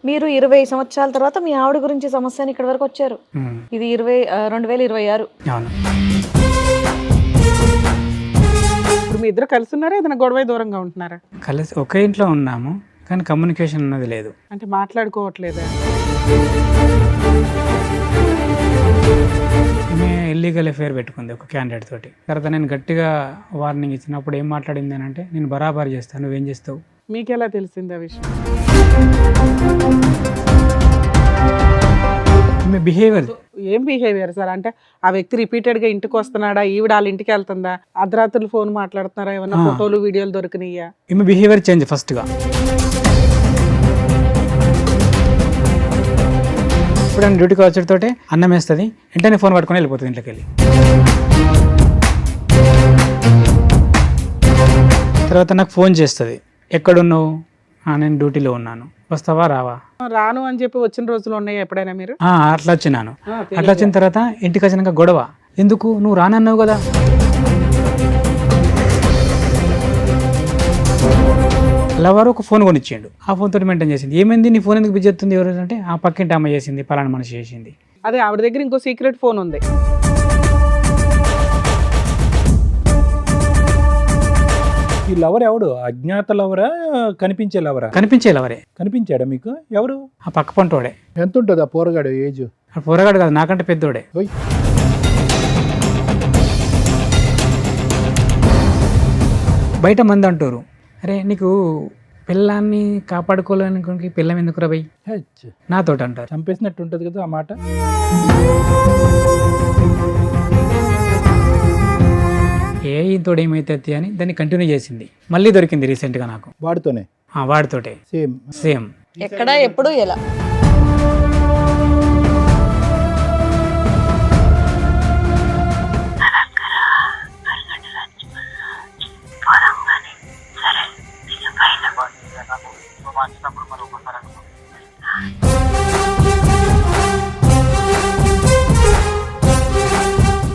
మీరు 20 సంవత్సరాల తర్వాత మీ ఆవిడ గురించి సమస్యని ఇక్కడ వరకు వచ్చారు. ఇది 2026. అవును. ఇప్పుడు మీ ఇద్దరు కలిసి ఉన్నారా, ఏదైనా గొడవ దూరంగా ఉంటున్నారా? కలిసి ఒకే ఇంట్లో ఉన్నాము కానీ కమ్యూనికేషన్ అన్నది లేదు. అంటే మాట్లాడుకోవట్లేదా? ఈమె ఇల్లీగల్ అఫేర్ పెట్టుకుంది ఒక క్యాండిడేట్ తోటి. తర్వాత నేను గట్టిగా వార్నింగ్ ఇచ్చినప్పుడు ఏం మాట్లాడింది అని అంటే, నేను బరాబర్ చేస్తాను, నువ్వేం చేస్తావు. మీకు ఎలా తెలిసింది ఆ విషయం? ఈమె బిహేవియర్. ఏం బిహేవియర్ సార్? అంటే ఆ వ్యక్తి రిపీటెడ్ గా ఇంటికి వస్తున్నాడా, ఈవిడ వాళ్ళ ఇంటికి వెళ్తుందా, అర్ధరాత్రులు ఫోన్ మాట్లాడుతున్నారా, ఏమన్నా ఫోటోలు వీడియోలు దొరికినాయా? ఈమె బిహేవియర్ చేంజ్ ఫస్ట్ గా. ఇప్పుడు నేను డ్యూటీకి వచ్చేటతోటే అన్నం వేస్తుంది, వెంటనే ఫోన్ పట్టుకొని వెళ్ళిపోతుంది ఇంట్లోకి వెళ్ళి. తర్వాత నాకు ఫోన్ చేస్తుంది, ఎక్కడున్నావు, నేను డ్యూటీలో ఉన్నాను, వస్తావా రావా. రాను అని చెప్పి వచ్చిన రోజులు ఉన్నాయా ఎప్పుడైనా మీరు? అట్లా వచ్చినాను. అట్లా వచ్చిన తర్వాత ఇంటికి వచ్చినాక గొడవ, ఎందుకు నువ్వు రానన్నావు కదా. లవర్ ఒక ఫోన్ కొనిచ్చిండు, ఆ ఫోన్ తోటి మెయింటైన్ చేసింది. ఏమైంది నీ ఫోన్ ఎందుకు బిజీ అవుతుంది, ఎవరు అంటే ఆ పక్కింటి అమ్మ చేసింది, పలానా మనిషి చేసింది. అదే ఆవిడ దగ్గర ఇంకో సీక్రెట్ ఫోన్ ఉంది. ఈ లవర్ ఎవడు? అజ్ఞాత లవరా, కనిపించే లవరా? కనిపించే లవరే. కనిపించాడా మీకు? ఎవరు? ఆ పక్క పంటోడే. ఎంత ఉంటుంది ఆ పోరగాడు ఏజ్? ఆ పోరగాడు కాదు, నాకంటే పెద్దోడే. ఓయ్, బయట మంది అంటారు, అరే నీకు పిల్లాన్ని కాపాడుకోలేనికి పిల్లం ఎందుకు రా బయ్, హెచ్. నాతోటి అంటారు. చంపేసినట్టు ఉంటుంది కదా ఆ మాట. ఇంతోడు ఏమైతే అని దాన్ని కంటిన్యూ చేసింది. మళ్ళీ దొరికింది రీసెంట్గా నాకు. వాడితోనే? వాడితోటే సేమ్ సేమ్. ఎక్కడ, ఎప్పుడు, ఎలా?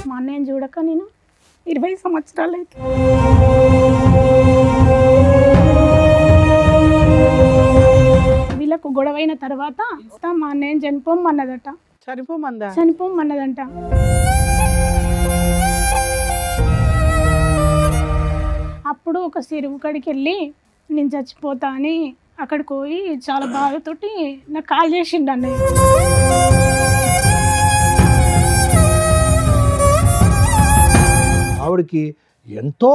మా అన్నయ్యని చూడక నేను 20 సంవత్సరాలు అయితే. వీళ్ళకు గొడవైన తర్వాత మా అన్నయ్యని చనిపోమన్నదట. చనిపోమన్నదంట. అప్పుడు ఒక చెరువు కాడికి వెళ్ళి నేను చచ్చిపోతా అని అక్కడికి పోయి చాలా బాధతోటి నాకు కాల్ చేసిండు అన్నయ్య. ఆవిడకి ఎంతో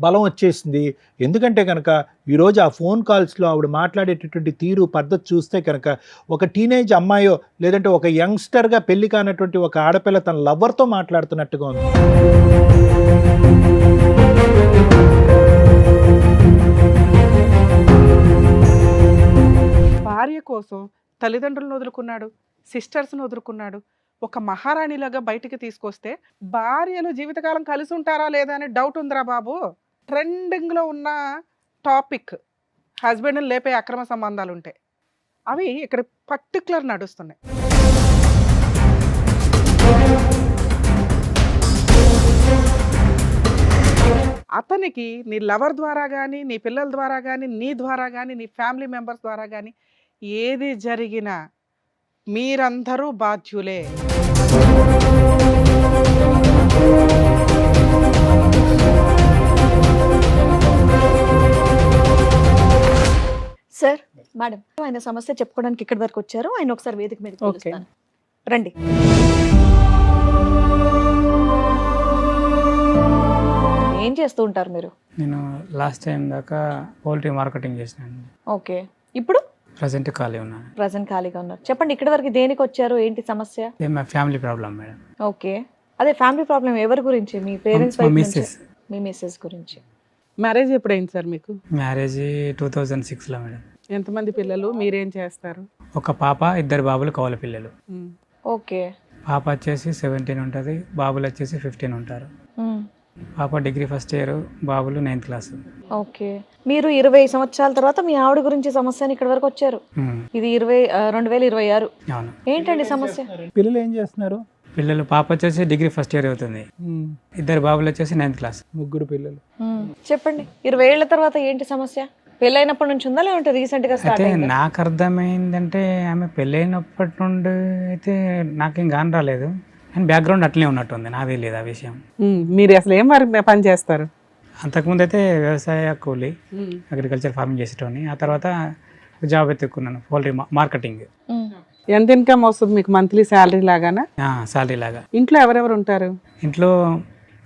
బలం వచ్చేసింది. ఎందుకంటే కనుక ఈరోజు ఆ ఫోన్ కాల్స్లో ఆవిడ మాట్లాడేటటువంటి తీరు పద్ధతి చూస్తే కనుక ఒక టీనేజ్ అమ్మాయో లేదంటే ఒక యంగ్స్టర్గా పెళ్లి కానటువంటి ఒక ఆడపిల్ల తన లవర్తో మాట్లాడుతున్నట్టుగా ఉంది. భార్య కోసం తల్లిదండ్రులను వదులుకున్నాడు, సిస్టర్స్ని వదులుకున్నాడు. ఒక మహారాణిలాగా బయటికి తీసుకొస్తే భార్యలు జీవితకాలం కలిసి ఉంటారా లేదా అనే డౌట్ ఉందిరా బాబు. ట్రెండింగ్లో ఉన్న టాపిక్ హస్బెండ్ని లేపే అక్రమ సంబంధాలు ఉంటాయి, అవి ఇక్కడ పర్టికులర్ నడుస్తున్నాయి. అతనికి నీ లవర్ ద్వారా కానీ, నీ పిల్లల ద్వారా కానీ, నీ ద్వారా కానీ, నీ ఫ్యామిలీ మెంబర్స్ ద్వారా కానీ ఏది జరిగినా మీరందరూ బాధ్యులే. సార్, మేడం, ఆయన సమస్య చెప్పుకోవడానికి ఇక్కడి వరకు వచ్చారు. ఆయన ఒకసారి వేదిక మీద పిలుస్తాను. రండి. ఏం చేస్తూ ఉంటారు మీరు? నేను లాస్ట్ టైం దాకా పౌల్ట్రీ మార్కెటింగ్ చేసినాను. ఓకే. ఇప్పుడు ప్రజెంట్ ఖాళీ ఉన్నాను. ప్రజెంట్ ఖాళీగా ఉన్నారు. చెప్పండి, ఇక్కడి వరకు దేనికి వచ్చారు, ఏంటి సమస్య? మా ఫ్యామిలీ ప్రాబ్లం మేడం. ఓకే. అదే ఫ్యామిలీ ప్రాబ్లం ఎవరి గురించి? మీ పేరెంట్స్ వైపు నుంచి? మిస్సెస్. మీ మిస్సెస్ గురించి. మ్యారేజ్ ఎప్పుడైంది సార్ మీకు? మ్యారేజ్ 2006లో మేడం. ఎంతమంది పిల్లలు, మీరేం చేస్తారు? ఒక పాప, 2 బాబులు, కవల పిల్లలు. ఓకే. పాప వచ్చేసి 17 ఉంటుంది, బాబులు వచ్చేసి 15 ఉంటారు. పాప డిగ్రీ ఫస్ట్ ఇయర్, బాబులు 9th క్లాస్. ఓకే. మీరు 20 సంవత్సరాల తర్వాత మీ ఆవిడ గురించి సమస్యని ఇక్కడ వరకు వచ్చారు. ఇది 2026. అవును. ఏంటండి సమస్య? పిల్లలు ఏం చేస్తున్నారు? పిల్లలు పాప వచ్చేసి డిగ్రీ ఫస్ట్ ఇయర్ అవుతుంది, ఇద్దరు బాబులు వచ్చేసి 9th క్లాస్. ముగ్గురు పిల్లలు. చెప్పండి 20 ఏళ్ల తర్వాత ఏంటి సమస్య? పెళ్ళైనప్పటి నుంచి ఉందా లేదంటే రీసెంట్ గా స్టార్ట్ అయితే అయిందా? నాకు అర్థమైందంటే ఆమె పెళ్ళైనప్పటి నుండి అయితే నాకేం గాని రాలేదు, అండ్ బ్యాక్గ్రౌండ్ అట్లే ఉన్నట్టుంది, నాకు తెలియదు ఆ విషయం. మీరు అసలు ఏం పని చేస్తారు? అంతకుముందు అయితే వ్యవసాయ కూలి, అగ్రికల్చర్ ఫార్మింగ్ చేసేటోని. ఆ తర్వాత జాబ్ ఎత్తుకున్నాను, పౌల్ట్రీ మార్కెటింగ్. ఎంత ఇన్కమ్ వస్తుంది మీకు మంత్లీ శాలరీ లాగానా? సాలరీ లాగా. ఇంట్లో ఎవరెవరు ఉంటారు? ఇంట్లో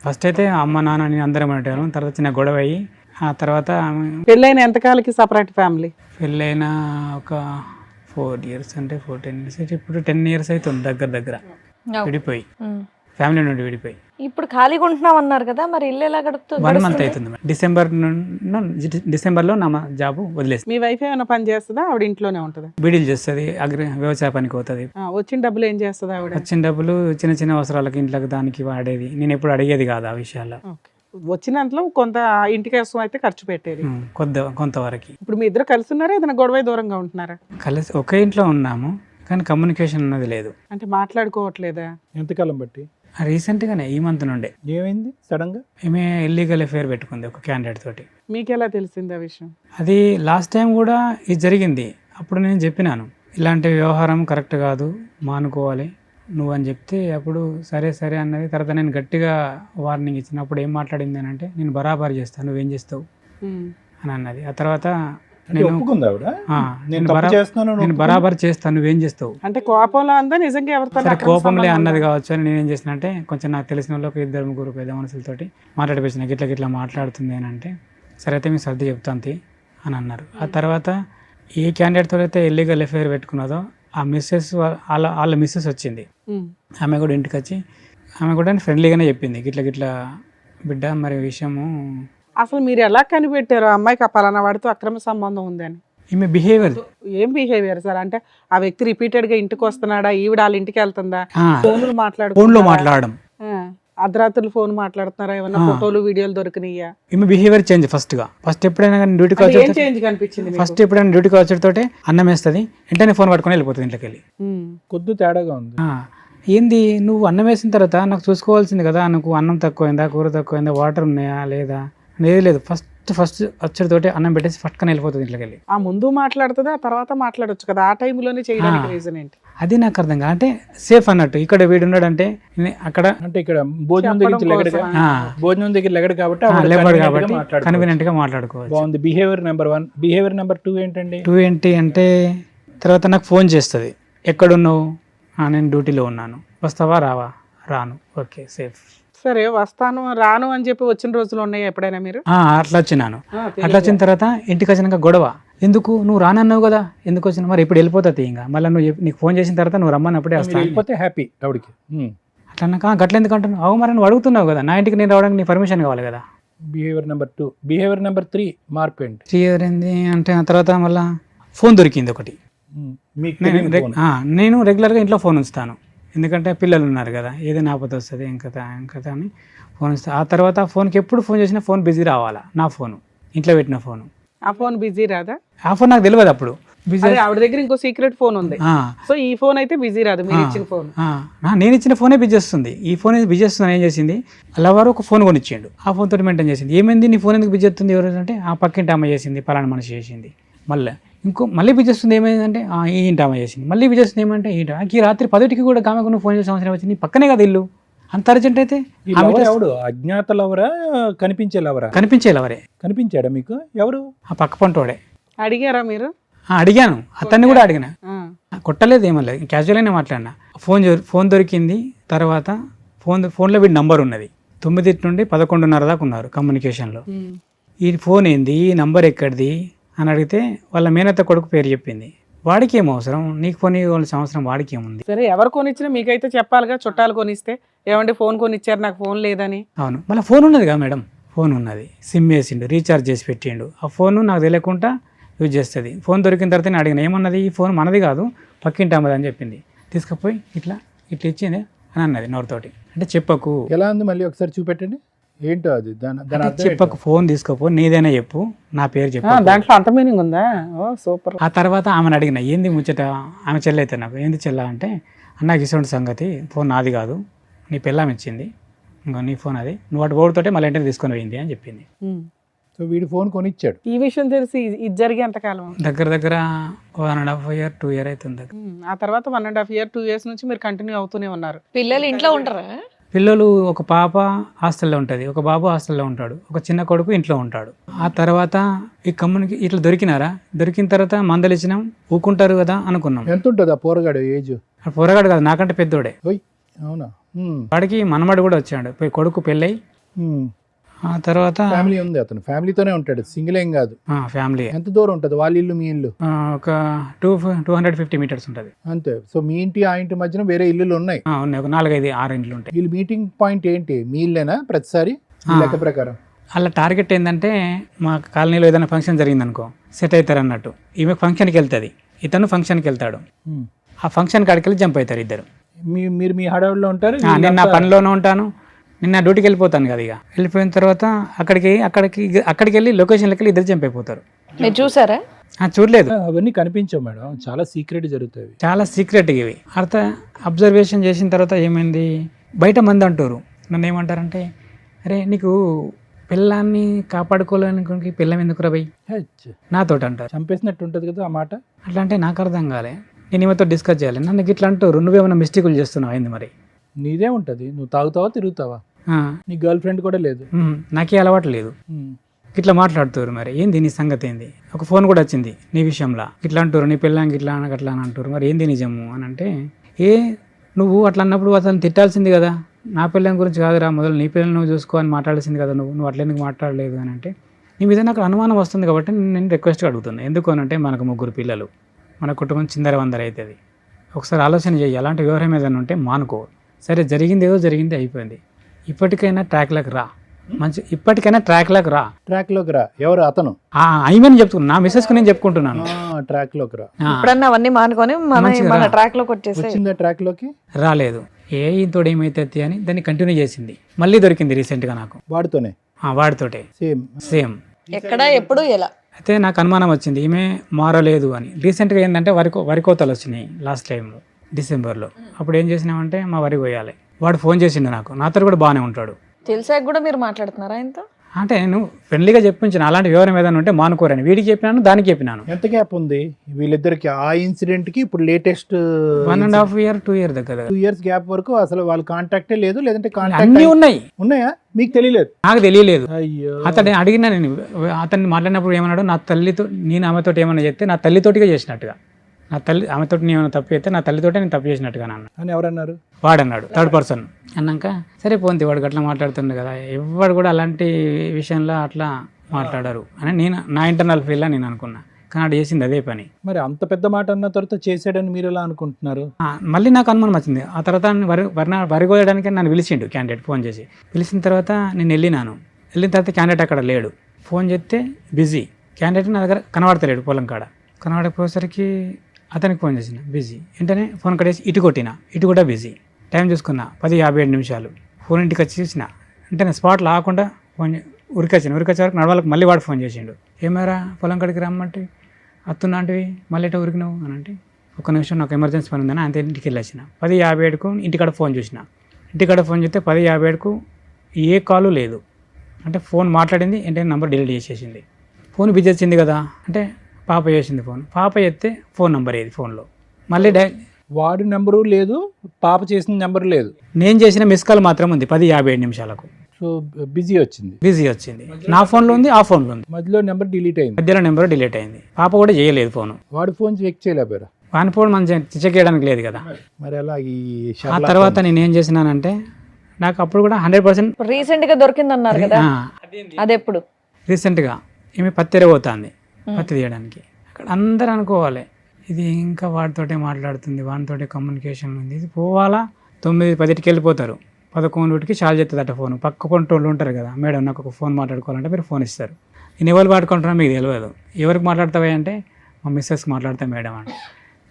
ఫస్ట్ అయితే అమ్మ నాన్న నేను అందరం ఉంటాను, తర్వాత చిన్న గొడవ అయ్యి ఆ తర్వాత పెళ్ళైన ఎంతకాలకి సపరేట్ ఫ్యామిలీ? పెళ్ళైన ఒక 4 years అంటే 14 years అయితే ఇప్పుడు 10 years అవుతుంది దగ్గర దగ్గర విడిపోయి, ఫ్యామిలీ నుండి విడిపోయి. ఇప్పుడు ఖాళీగా ఉంటున్నాం అన్నారు కదా, మరి ఇల్లు ఎలా గడుపుతుంది? 1 month అవుతుంది మేడం. డిసెంబర్లో నా జాబ్ వదిలేసి. మీ వైఫ్ ఏమైనా పని చేస్తుందా? ఆవిడ ఇంట్లోనే ఉంటుందా? బీడీలు చేస్తుంది, వ్యవసాయ పనికి పోతుంది. వచ్చిన డబ్బులు ఏం చేస్తుంది ఆవిడ? వచ్చిన డబ్బులు చిన్న చిన్న అవసరాలకి ఇంట్లోకి దానికి వాడేది, నేను ఎప్పుడు అడిగేది కాదు ఆ విషయాల్లో. వచ్చినంతలో కొంత ఇంటికి కోసం అయితే ఖర్చు పెట్టేది. కొంతవరకు. ఇప్పుడు మీ ఇద్దరు కలిసి ఉన్నారా, ఏదైనా గొడవ దూరంగా ఉంటున్నారా? కలిసి ఒకే ఇంట్లో ఉన్నాము కానీ కమ్యూనికేషన్ అన్నది లేదు. అంటే మాట్లాడుకోవట్లేదా? ఎంతకాలం బట్టి? రీసెంట్గానే ఈ మంత్ నుండే. ఏమైంది సడన్ గా? ఈమె ఇల్లీగల్ అఫేర్ పెట్టుకుంది ఒక క్యాండిడేట్ తోటి. మీకు ఎలా తెలిసింది ఆ విషయం? అది లాస్ట్ టైం కూడా ఇది జరిగింది, అప్పుడు నేను చెప్పినాను ఇలాంటి వ్యవహారం కరెక్ట్ కాదు, మానుకోవాలి నువ్వు అని చెప్తే అప్పుడు సరే సరే అన్నది. తర్వాత నేను గట్టిగా వార్నింగ్ ఇచ్చినప్పుడు ఏం మాట్లాడింది అని అంటే, నేను బరాబర్ చేస్తాను నువ్వేం చేస్తావు అని అన్నది. ఆ తర్వాత నేను బరాబర్ చేస్తాను నువ్వేం చేస్తావు అంటే కోపంలో అందా నిజంగా ఎవరితో? కోపంలే అన్నది కావచ్చు అని నేనేం చేసిన అంటే, కొంచెం నాకు తెలిసిన వాళ్ళకి 2-3 పెద్ద మనుషులతోటి మాట్లాడిపించిన, గిట్ల గిట్లా మాట్లాడుతుంది అని అంటే, సరే అయితే మీకు సర్ది చెప్తాంతి అని అన్నారు. ఆ తర్వాత ఏ క్యాండిడేట్తో అయితే ఇల్లీగల్ అఫేర్ పెట్టుకున్నదో ఆ మిస్సెస్ వాళ్ళ మిస్సెస్ వచ్చింది. ఆమె కూడా ఇంటికి వచ్చి ఆమె కూడా ఫ్రెండ్లీగానే చెప్పింది, గిట్ల గిట్లా బిడ్డ మరి విషయము. అసలు మీరు ఎలా కనిపెట్టారు ఆ అమ్మాయికి ఆ పలానా వాడితో అక్రమ సంబంధం ఉందని? ఈమె బిహేవియర్. ఏం బిహేవియర్ సార్? అంటే ఆ వ్యక్తి రిపీటెడ్ గా ఇంటికి వస్తున్నాడా, ఈవిడ వాళ్ళ ఇంటికి వెళ్తుందా, ఫోన్లో మాట్లాడడం, అర్ధరాత్రులు ఫోన్ మాట్లాడుతున్నారా, ఏమన్నా ఫోటోలు వీడియోలు దొరికినాయా? ఈమె బిహేవియర్ చేంజ్ ఫస్ట్ ఎప్పుడైనా కానీ డ్యూటీకి వచ్చి చేంజ్ కనిపించింది. ఫస్ట్ ఎప్పుడైనా డ్యూటీకి వచ్చేటోటే అన్నం వేస్తుంది, వెంటనే ఫోన్ పట్టుకొని వెళ్ళిపోతుంది ఇంట్లోకి వెళ్ళి. కొద్ది తేడాగా ఉంది. ఏంది నువ్వు అన్నం వేసిన తర్వాత నాకు చూసుకోవాల్సింది కదా, నాకు అన్నం తక్కువైందా, కూర తక్కువైందా, వాటర్ ఉన్నాయా లేదా అనేది లేదు. ఫస్ట్ వచ్చేటోటే అన్నం పెట్టేసి పట్టుకొని వెళ్ళిపోతుంది ఇంట్లోకి వెళ్ళి. ఆ ముందు మాట్లాడుతుందా, తర్వాత మాట్లాడొచ్చు కదా, ఆ టైంలోనే చేయడానికి రీజన్ ఏంటి? అది నాకు అర్థం కాదు. అంటే సేఫ్ అన్నట్టు ఇక్కడ వీడు ఉన్నాడంటే అక్కడ, అంటే ఇక్కడ భోజనం దగ్గర లెగడు కాబట్టి కన్వీనియంట్ గా మాట్లాడుకోవచ్చు. బాగుంది. Behaviour number 1. బిహేవియర్ నెంబర్ 2 ఏంటండి? 2 ఏంటి అంటే, తర్వాత నాకు ఫోన్ చేస్తుంది, ఎక్కడున్నావు, నేను డ్యూటీలో ఉన్నాను, వస్తావా రావా, రాను, ఓకే సేఫ్. సరే వస్తాను రాను అని చెప్పి వచ్చిన రోజులు ఉన్నాయి ఎప్పుడైనా మీరు? అట్లా వచ్చినాను. అట్లా వచ్చిన తర్వాత ఇంటికి వచ్చినాక గొడవ, ఎందుకు నువ్వు రానన్నావు కదా, ఎందుకు వచ్చినా, మరి ఇప్పుడు వెళ్ళిపోతుంది ఇంకా, మళ్ళీ నీకు ఫోన్ చేసిన తర్వాత నువ్వు రమ్మన్నప్పుడే వస్తా, వెళ్ళిపోతే హ్యాపీ ఆవిడకి. అట్లా అన్నాక గట్ల ఎందుకు అంటున్నావు, అవు మరి నువ్వు అడుగుతున్నావు కదా, నా ఇంటికి నేను రావడానికి నీ పర్మిషన్ కావాలి కదా. Behaviour number 2. బిహేవియర్ నెంబర్ 3 మార్పు ఏంటి? 3 ఏంది అంటే, ఆ తర్వాత మళ్ళీ ఫోన్ దొరికింది ఒకటి. నేను రెగ్యులర్గా ఇంట్లో ఫోన్ ఉంచుతాను, ఎందుకంటే పిల్లలు ఉన్నారు కదా, ఏదైనా ఆపద వస్తుంది ఇంకతా అని ఫోన్ ఇస్తాను. ఆ తర్వాత ఫోన్కి ఎప్పుడు ఫోన్ చేసినా ఫోన్ బిజీ రావాలా, నా ఫోను ఇంట్లో పెట్టిన ఫోను. ఆ ఫోన్ బిజీ రాదా? ఆ ఫోన్ నాకు తెలియదు అప్పుడు. బిజీ ఆవిడ దగ్గర ఇంకో సీక్రెట్ ఫోన్ ఉంది, సో ఈ ఫోన్ అయితే బిజీ రాదు, మీరు ఇచ్చిన ఫోన్. నేను ఇచ్చిన ఫోనే బిజీ వస్తుంది, ఈ ఫోన్ బిజీ వస్తుంది. ఏం చేసింది, లవర్ ఒక ఫోన్ కొనిచ్చిండు, ఆ ఫోన్ తోటి మెయింటైన్ చేసింది. ఏమైంది నీ ఫోన్ ఎందుకు బిజీ వస్తుంది ఎవరు అంటే, ఆ పక్కింటి అమ్మ చేసింది, పలానా మనిషి చేసింది. మళ్ళీ బిజీ వస్తుంది, ఏమైందంటే ఈ ఇంటి అమ్మ చేసింది. మళ్ళీ బిజీ వస్తుంది ఏమంటే, ఈ రాత్రి 10కి కూడా గామెకు నువ్వు ఫోన్ చేసే అవసరం వచ్చింది, పక్కనే కదా ఇల్లు, అంత అర్జెంట్ అయితే. ఎవడు అజ్ఞాత లవరా, కనిపించే లవరా? కనిపించే లవరే. కనిపించాడా మీకు? ఎవరు? ఆ పక్క పంటోడే. అడిగారా మీరు? అడిగాను, అతన్ని కూడా అడిగిన, కొట్టలేదు, ఏమలేదు, క్యాజువల్గానే మాట్లాడినా. ఫోన్ దొరికింది. తర్వాత ఫోన్లో వీడి నంబర్ ఉన్నది, 9 నుండి 11:30 దాకా ఉన్నారు కమ్యూనికేషన్లో. ఈ ఫోన్ ఏంది, ఈ నంబర్ ఎక్కడిది అని అడిగితే వాళ్ళ మేనత్త కొడుకు పేరు చెప్పింది. వాడికి ఏం అవసరం, నీకు ఫోన్ ఇవ్వాల్సిన అవసరం వాడికి ఏముంది? సరే ఎవరు కొనిచ్చినా మీకైతే చెప్పాలిగా, చుట్టాలు కొనిస్తే ఏమంటే ఫోన్ కొనిచ్చారు నాకు ఫోన్ లేదని. అవును, మళ్ళీ ఫోన్ ఉన్నది కదా మేడం, ఫోన్ ఉన్నది, సిమ్ వేసిండు, రీఛార్జ్ చేసి పెట్టిండు, ఆ ఫోన్ నాకు తెలియకుండా యూజ్ చేస్తుంది. ఫోన్ దొరికిన తర్వాత నేను అడిగిన, ఏమన్నది, ఈ ఫోన్ మనది కాదు పక్కింటి అమ్మది అని చెప్పింది. తీసుకుపోయి ఇట్లా ఇచ్చింది అని అన్నది నోరుతోటి. అంటే చెప్పకు. ఎలా ఉంది మళ్ళీ ఒకసారి చూపెట్టండి, ఏంటో అది, చెప్పకు, ఫోన్ తీసుకోపో, నీదైనా చెప్పు, నా పేరు చెప్పు. దాంట్లో అంత మీనింగ్ ఉందా? ఓ సూపర్. ఆ తర్వాత ఆమెను అడిగిన, ఏంది ముచ్చట, ఆమె చెల్లె అయితే నాకు, ఏంది చెల్ల అంటే, అన్నకి ఇటువంటి సంగతి, ఫోన్ నాది కాదు, నీ పిల్లం ఇచ్చింది, ఇంకో నీ ఫోన్ అది, నువ్వు అటు ఓడితోటే మళ్ళీ వెంటనే తీసుకొని పోయింది అని చెప్పింది. సో వీడి ఫోన్ కొనిచ్చాడు. ఈ విషయం తెలిసి ఇది జరిగే ఎంతకాలం? దగ్గర దగ్గర 1.5 year 2 year అవుతుంది. ఆ తర్వాత 1.5 year 2 years నుంచి మీరు కంటిన్యూ అవుతూనే ఉన్నారు. పిల్లలు ఇంట్లో ఉంటారా? పిల్లలు, ఒక పాప హాస్టల్లో ఉంటుంది, ఒక బాబు హాస్టల్లో ఉంటాడు, ఒక చిన్న కొడుకు ఇంట్లో ఉంటాడు. ఆ తర్వాత ఈ కమ్యూనిటీ ఇట్లా దొరికిన తర్వాత మందలు ఇచ్చినాం, ఊకుంటారు కదా అనుకున్నాం. ఎంత ఉంటుంది ఆ పోరగాడు ఏజ్? ఆ పోరగాడు కాదు, నాకంటే పెద్దోడే. ఓయ్ అవునా? వాడికి మనమడు కూడా వచ్చాడు, కొడుకు పెళ్ళై. ఆ తర్వాత ఫ్యామిలీ ఉంది, అతను ఫ్యామిలీతోనే ఉంటాడు, సింగిల్ ఏం కాదు. ఫ్యామిలీ. ఎంత దూరం ఉంటుంది వాళ్ళ ఇల్లు మీ ఇల్లు? ఒక 250 meters ఉంటుంది అంతే. సో మీ ఇంటి ఆ ఇంటి మధ్యన వేరే ఇల్లులు ఉన్నాయి? ఉన్నాయి, ఒక 4-5-6 ఇండ్లు ఉంటాయి. వీళ్ళు మీటింగ్ పాయింట్ ఏంటి? మీ ఇల్లేనా ప్రతిసారి మీ లెక్క ప్రకారం? అలా టార్గెట్ ఏంటంటే, మా కాలనీలో ఏదైనా ఫంక్షన్ జరిగింది అనుకో, సెట్ అవుతారు అన్నట్టు. ఈమె ఫంక్షన్కి వెళ్తుంది, ఇతను ఫంక్షన్కి వెళ్తాడు. ఆ ఫంక్షన్ కాడికి వెళ్ళి జంప్ అవుతారు ఇద్దరు. మీరు మీ హడావుడిలో ఉంటారు, నేను నా పనిలోనే ఉంటాను, నిన్న డ్యూటీకి వెళ్ళిపోతాను కదా. ఇక వెళ్ళిపోయిన తర్వాత అక్కడికి వెళ్ళి లొకేషన్లకి వెళ్ళి ఇద్దరు జంప్ అయిపోతారు. మీరు చూసారా? చూడలేదు, అవన్నీ కనిపించవు మేడం, చాలా సీక్రెట్ జరుగుతాయి, చాలా సీక్రెట్ ఇవి. అబ్జర్వేషన్ చేసిన తర్వాత ఏమైంది, బయట మంది అంటారు, నన్ను ఏమంటారంటే, అరే నీకు పిల్లాన్ని కాపాడుకోలేనికి పిల్లం ఎందుకు రా భయ్, నాతోటి అంటారు. చంపేసినట్టు ఉంటుంది కదా ఆ మాట. అట్లా అంటే నాకు అర్థం కాలే, నేను ఈమెతో డిస్కస్ చేయాలి. నన్ను ఇట్లా అంటారు, నువ్వేమైనా మిస్టేకులు చేస్తున్నావు అయింది మరి. నీదే ఉంటుంది, నువ్వు తాగుతావా తిరుగుతావా, నీ గర్ల్ ఫ్రెండ్ కూడా లేదు, నాకే అలవాటు లేదు, ఇట్లా మాట్లాడుతారు. మరి ఏంది నీ సంగతి ఏంది? ఒక ఫోన్ కూడా వచ్చింది నీ విషయంలో, ఇట్లా అంటారు, నీ పిల్లానికి ఇట్లా అట్లా అని అంటారు, మరి ఏంది నిజము అని అంటే, నువ్వు అట్లా అన్నప్పుడు అతను తిట్టాల్సింది కదా, నా పిల్లల గురించి కాదురా, మొదలు నీ పిల్లలు నువ్వు చూసుకో అని మాట్లాడాల్సింది కదా, నువ్వు అట్లా ఎందుకు మాట్లాడలేదు అని అంటే, నీ మీద నాకు అనుమానం వస్తుంది కాబట్టి నేను రిక్వెస్ట్గా అడుగుతుంది. ఎందుకు అని అంటే, మనకు 3 పిల్లలు, మన కుటుంబం చిందరవందర అవుతుంది. ఒకసారి ఆలోచన చేయి, అలాంటి వ్యవహారం ఏదైనా ఉంటే మానుకో. సరే జరిగింది ఏదో జరిగింది, అయిపోయింది. ఇప్పటికైనా ట్రాక్లోకి రా, ఇప్పటికైనా ట్రాక్లోకి రా. ట్రాక్లోకి రా ఎవరు? అతను అయిమని చెప్తున్నా, నా మిస్సెస్కి నేను చెప్పుకుంటున్నాను. ట్రాక్లోకి రా, ఇప్పుడన్నా అవన్నీ మానుకొని మన ట్రాక్ లోకి వచ్చేసి. వచ్చిందా ట్రాక్లోకి? రాలేదు. ఇంతోటి ఏమైతే అని దాన్ని కంటిన్యూ చేసింది. మళ్ళీ దొరికింది రీసెంట్గా నాకు, వాడితోనే, వాడితోటే సేమ్. ఎక్కడ ఎప్పుడు ఎలా? అయితే నాకు అనుమానం వచ్చింది, ఈమె మారలేదు అని. రీసెంట్గా ఏంటంటే వరి కోతలు వచ్చినాయి లాస్ట్ టైంలో డిసెంబర్లో. అప్పుడు ఏం చేసినామంటే, మా వరి కొయ్యాలి, వాడు ఫోన్ చేసిండు నాకు, నాతో కూడా బాగానే ఉంటాడు. తెలిసాక కూడా మీరు మాట్లాడుతున్నారా ఆయనతో? అంటే నేను ఫ్రెండ్లీగా చెప్పించాను, అలాంటి వివరం ఏదైనా ఉంటే మానుకోరని. వీడికి చెప్పినాను, దానికి చెప్పినాను. ఎంత గ్యాప్ ఉంది వీళ్ళిద్దరికి ఆ ఇన్సిడెంట్ కి ఇప్పుడు లేటెస్ట్? 1.5 year 2 year దగ్గర 2 years గ్యాప్ వరకు అసలు వాళ్ళ కాంటాక్టే లేదు, లేదంటే అన్నీ ఉన్నాయి. ఉన్నాయా? మీకు తెలియలేదు? నాకు తెలియలేదు. అయ్యో. అతన్ని అడిగినా, నేను అతన్ని మాట్లాడినప్పుడు ఏమన్నాడు, నా తల్లితో, నేను ఆమెతో ఏమన్నా చెప్తే నా తల్లితోటిగా చేసినట్టుగా, నా తల్లి ఆమెతో నేను ఏమైనా తప్పు చేస్తే నా తల్లితోటే నేను తప్పు చేసినట్టుగా అన్నాను అని ఎవరన్నారు? వాడన్నాడు, 3rd person అన్నాక, సరే పోంది వాడు అట్లా మాట్లాడుతుండే కదా, ఎవరు కూడా అలాంటి విషయంలో అట్లా మాట్లాడారు అని నా ఇంటర్నల్ ఫీల్డ్లో నేను అనుకున్నా. కానీ ఆడు చేసింది అదే పని. మరి అంత పెద్ద మాట అన్న తర్వాత చేసాడని మీరు ఎలా అనుకుంటున్నారు? మళ్ళీ నాకు అనుమానం వచ్చింది. ఆ తర్వాత వరి కోయడానికి నన్ను పిలిచిండు క్యాండిడేట్, ఫోన్ చేసి. పిలిచిన తర్వాత నేను వెళ్ళిన తర్వాత క్యాండిడేట్ అక్కడ లేడు. ఫోన్ చేస్తే బిజీ, క్యాండిడేట్ నా దగ్గర కనబడతలేడు. పొలం కాడ కనబడకపోయేసరికి అతనికి ఫోన్ చేసిన, బిజీ. వెంటనే ఫోన్ కట్టేసి ఇటు కొట్టిన, ఇటు కూడా బిజీ. టైం చూసుకున్నా 10:57. ఫోన్ ఇంటికి వచ్చి చూసిన, వెంటనే స్పాట్లో ఆకుండా ఫోన్ ఉరికొచ్చిన వరకు నడవాళ్ళకి మళ్ళీ వాడు ఫోన్ చేసిండు. ఏమారా పొలం కాడికి రమ్మంటే అత్తున్నాంటివి, మళ్ళీ ఎటో ఉరికినావు అని అంటే, ఒక నిమిషం నాకు ఎమర్జెన్సీ పని ఉందని అంతే ఇంటికి వెళ్ళి వచ్చిన. 10:57కు ఇంటికాడ ఫోన్ చూసిన. ఇంటికాడ ఫోన్ చేస్తే 10:57కు ఏ కాలు లేదు. అంటే ఫోన్ మాట్లాడింది, ఏంటంటే నెంబర్ డిలీట్ చేసేసింది. ఫోన్ బిజీ వచ్చింది కదా అంటే, పాప చేసింది ఫోన్. పాప చేస్తే ఫోన్ నెంబర్ ఏది ఫోన్లో, మళ్ళీ వాడి నెంబరు లేదు, పాప చేసిన నెంబర్ లేదు, నేను చేసిన మిస్ కాల్ మాత్రం ఉంది 10:57. సో బిజీ వచ్చింది. బిజీ వచ్చింది, నా ఫోన్లో ఉంది, ఆ ఫోన్లో ఉంది. మధ్యలో నెంబర్ డిలీట్ అయింది. మధ్యలో నెంబర్ డిలీట్ అయింది. పాప కూడా చేయలేదు ఫోన్. వాడి ఫోన్ చెక్ చేయలేకపోయారా? వాని ఫోన్ మనం చెక్ చేయడానికి లేదు కదా. మరి అలా ఆ తర్వాత నేను ఏం చేసినానంటే, నాకు అప్పుడు కూడా 100% రీసెంట్ గా దొరికింది అన్నారు కదా, అదెప్పుడు? రీసెంట్గా ఈమె పత్తి పోతుంది, పత్తి తీయడానికి. అక్కడ అందరూ అనుకోవాలి, ఇది ఇంకా వాడితోటే మాట్లాడుతుంది, వాడితోటే కమ్యూనికేషన్ ఉంది, ఇది పోవాలా. 9-10కి వెళ్ళిపోతారు, 11కి చాలు చేస్తుంది ఫోన్. పక్క కొంటోళ్ళు ఉంటారు కదా, మేడం నాకు ఒక ఫోన్ మాట్లాడుకోవాలంటే మీరు ఫోన్ ఇస్తారు. నేను ఎవరు వాడుకుంటున్నా మీకు తెలియదు. ఎవరికి మాట్లాడతావా అంటే, మా మిస్సెస్కి మాట్లాడతా మేడం అంటే.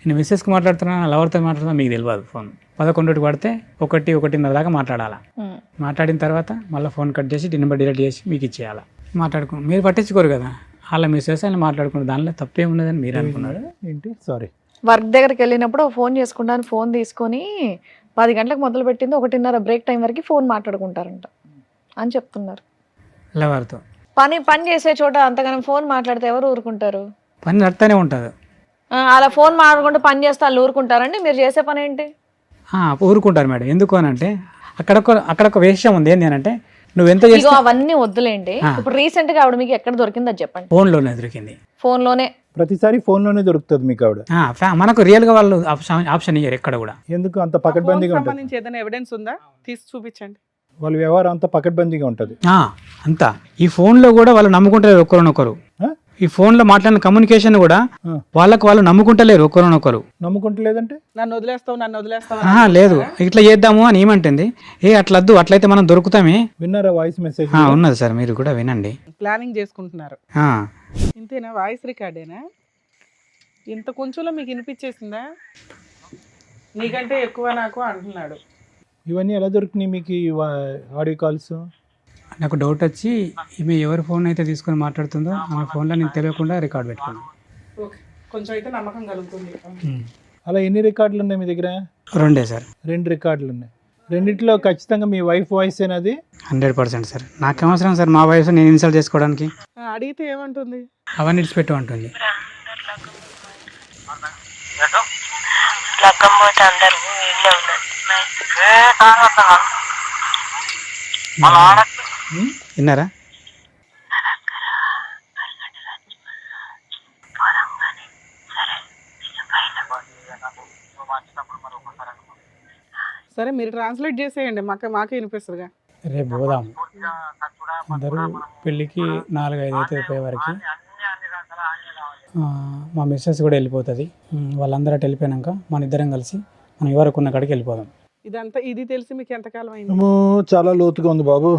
నేను మిస్సెస్కి మాట్లాడుతున్నా, ఎవరితో మాట్లాడుతున్నా మీకు తెలియదు. ఫోన్ 11కి పడితే 1-1:30 దాకా మాట్లాడాలా. మాట్లాడిన తర్వాత మళ్ళీ ఫోన్ కట్ చేసి నెంబర్ డిలీట్ చేసి మీకు ఇచ్చేయాలా. మాట్లాడుకో, మీరు పట్టించుకోరు కదా, వాళ్ళ మిస్సెస్ అని మాట్లాడుకున్నారు, దానిలో తప్పేమున్నదని మీరు అనుకున్నారు. ఏంటి? సారీ, వర్క్ దగ్గరికి వెళ్ళినప్పుడు ఫోన్ చేసుకుంటాను, ఫోన్ తీసుకొని 10 గంటలకు మొదలు పెట్టింది 1:30 బ్రేక్ టైం వరకు ఫోన్ మాట్లాడుకుంటారంట అని చెప్తున్నారు. లవర్తో పని చేసే చోట అంతగానం ఫోన్ మాట్లాడితే ఎవరు ఊరుకుంటారు? పని నడుతూనే ఉంటుంది. అలా ఫోన్ మాట్లాడుకుంటూ పని చేస్తే వాళ్ళు ఊరుకుంటారండి? మీరు చేసే పని ఏంటి? ఊరుకుంటారు మేడం. ఎందుకు అని అంటే అక్కడ ఒక విషయం ఉంది. ఏంటి అని అంటే నువ్వు ఎంత ఇగో అవన్నీ వద్దులేండి. ఇప్పుడు రీసెంట్ గా ఆవిడ మీకు ఎక్కడ దొరికిందో చెప్పండి. ఫోన్లోనే దొరికింది. ఫోన్లోనే ప్రతిసారి ఫోన్లోనే దొరుకుతుంది మీకు ఆవిడ. మనకు రియల్గా వాళ్ళు ఆప్షన్ ఇయ్యరు ఎక్కడ కూడా. ఎందుకు అంత పకడ్బందీగా ఉంటుంది? సంబంధించి ఏదైనా ఎవిడెన్స్ ఉందా తీసి చూపించండి. వాళ్ళ వ్యవహారం అంతా పకడ్బందీగా ఉంటుంది. అంతా ఈ ఫోన్లో కూడా వాళ్ళు నమ్ముకుంటలేరు ఒకరినొకరు. ఈ ఫోన్లో మాట్లాడిన కమ్యూనికేషన్ కూడా వాళ్ళు నమ్ముకుంటలేరు ఒకరినొకరు. నమ్ముకుంటలేదంటే నన్ను వదిలేస్తావు లేదు ఇట్లా చేద్దాము అని ఏమంటుంది. అట్లద్దు, అట్లయితే మనం దొరుకుతామే. విన్నారా వాయిస్ మెసేజ్? ఉన్నది సార్, మీరు కూడా వినండి. ప్లానింగ్ చేసుకుంటున్నారు. ఇంతేనా? వాయిస్ రికార్డేనా? ఇంత కొంచెంలో మీకు వినిపించేసిందా? నీకంటే ఎక్కువ నాకు అంటున్నాడు. ఇవన్నీ ఎలా దొరికినాయి మీకు ఈ ఆడియో కాల్స్? నాకు డౌట్ వచ్చి ఈమె ఎవరి ఫోన్ అయితే తీసుకొని మాట్లాడుతుందో ఆ ఫోన్లో నేను తెలియకుండా రికార్డ్ పెట్టుకున్నాను. ఓకే, కొంచెం అయితే నమ్మకం కలుగుతుంది. అలా ఎన్ని రికార్డులు ఉన్నాయి మీ దగ్గర? 2 సార్. 2 రికార్డులు ఉన్నాయి. రెండిట్లో ఖచ్చితంగా మీ వైఫ్ వాయిస్ ఏనది? 100% సార్. నాకు అవసరం సార్ మా వైఫ్ నేను ఇన్సల్ట్ చేసుకోవడానికి. అడిగితే ఏమంటుంది? అవన్నీ ఇడిచిపెట్టు అంటుంది. విన్నారా? సరే మీరు ట్రాన్స్లేట్ చేసేయండి, మాకే వినిపిస్తుందిగా. రేపు పోదాము అందరూ పెళ్ళికి 4-5 అయితే అయిపోయే వరకు. మా మిస్సెస్ కూడా వెళ్ళిపోతుంది. వాళ్ళందరూ వెళ్ళిపోయాక మన ఇద్దరం కలిసి మనం ఎవరికి ఉన్న కాడికి వెళ్ళిపోదాం. ఇదంతా ఇది తెలిసి మీకు ఎంతకాలం అయింది? చాలా లోతుగా ఉంది బాబు.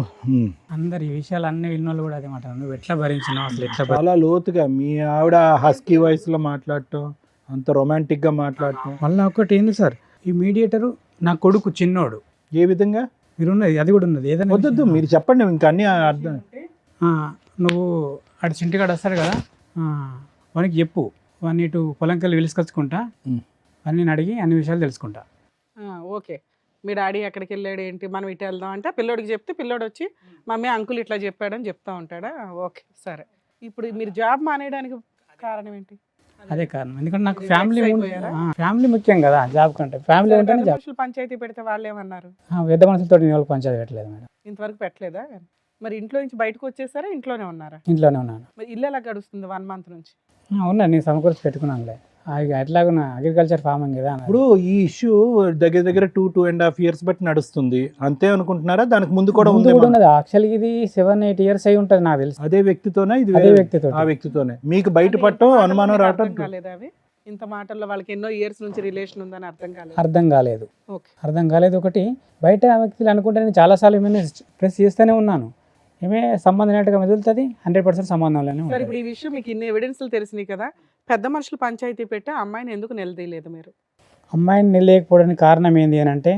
అందరు ఈ విషయాలు అన్ని విన్నోళ్ళు కూడా అదే మాట. నువ్వు ఎట్లా భరించినావు అసలు? ఎట్లా చాలా లోతుగా మీ ఆవిడ హస్కీ వాయిస్ లో మాట్లాడటం, అంత రొమాంటిక్ గా మాట్లాడటం. మళ్ళీ ఒకటి ఏంది సార్, ఈ మీడియేటరు నా కొడుకు చిన్నోడు. ఏ విధంగా? మీరు ఉన్నది అది కూడా ఉన్నది. ఏదైనా వద్దు మీరు చెప్పండి, ఇంకా అన్ని అర్థం. నువ్వు అటు చింటిగాడు వస్తాడు కదా, వానికి చెప్పు. వాడిని ఇటు పొలంకెళ్ళి పిలుచుకొచ్చుకుంటా, అని నేను అడిగి అన్ని విషయాలు తెలుసుకుంటా. ఓకే, మీ డాడీ ఎక్కడికి వెళ్ళాడు ఏంటి, మనం ఇటు వెళ్దాం అంటే పిల్లోడికి చెప్తే పిల్లోడు వచ్చి మమ్మీ అంకుల్ ఇట్లా చెప్పాడని చెప్తా ఉంటాడా? ఓకే సరే. ఇప్పుడు మీరు జాబ్ మానేయడానికి కారణం ఏంటి? అదే కారణం. ఎందుకంటే నాకు ఫ్యామిలీ ముఖ్యం కదా జాబ్ కంటే. ఫ్యామిలీ ఉంటేనే జాబ్. పంచాయతీ పెడితే వాళ్ళు ఏమన్నారు? పెద్ద మనుషులతో నేను పంచాయతీ పెట్టలేదు మేడం. ఇంతవరకు పెట్టలేదా? మరి ఇంట్లో నుంచి బయటకు వచ్చేసారా, ఇంట్లోనే ఉన్నారా? ఇంట్లోనే ఉన్నాను. మరి ఇల్లు ఎలా గడుస్తుంది 1 month నుంచి? ఉన్నా, నేను సమకూర్చి పెట్టుకున్నానులే. ఎట్లాగున్నా అగ్రికల్చర్ ఫార్మింగ్ కదా. ఇప్పుడు ఈ ఇష్యూ దగ్గర 2.5 years బట్టి నడుస్తుంది అంతే అనుకుంటున్నారా? దానికి ముందు కూడా ఉంది? యాక్చువల్గా ఇది 7-8 years అయి ఉంటుంది నాకు తెలుసు. అదే వ్యక్తితోనే? ఇది అదే వ్యక్తితో. ఆ వ్యక్తితోనే మీకు బయటపడటం అనుమానం రావటం కాలేదా? అవి ఇంత మాటల్లో వాళ్ళకి ఎన్నో ఇయర్స్ నుంచి రిలేషన్ ఉందని అర్థం కాలేదు. ఒకటి బయట వ్యక్తులు అనుకుంటే నేను చాలాసార్లు ఏమైనా ప్రెస్ చేస్తూనే ఉన్నాను. ఏమే సంబంధం లేనట్టుగా మెదులుతుంది. 100% సంబంధంలోనే. సరే, ఇప్పుడు ఈ విషయం మీకు ఇన్ని ఎవిడెన్స్లు తెలిసినాయి కదా, పెద్ద మనుషులు పంచాయతీ పెట్టి అమ్మాయిని ఎందుకు నిలదీయలేదు మీరు? అమ్మాయిని నిలలేకపోవడానికి కారణం ఏంది అని అంటే,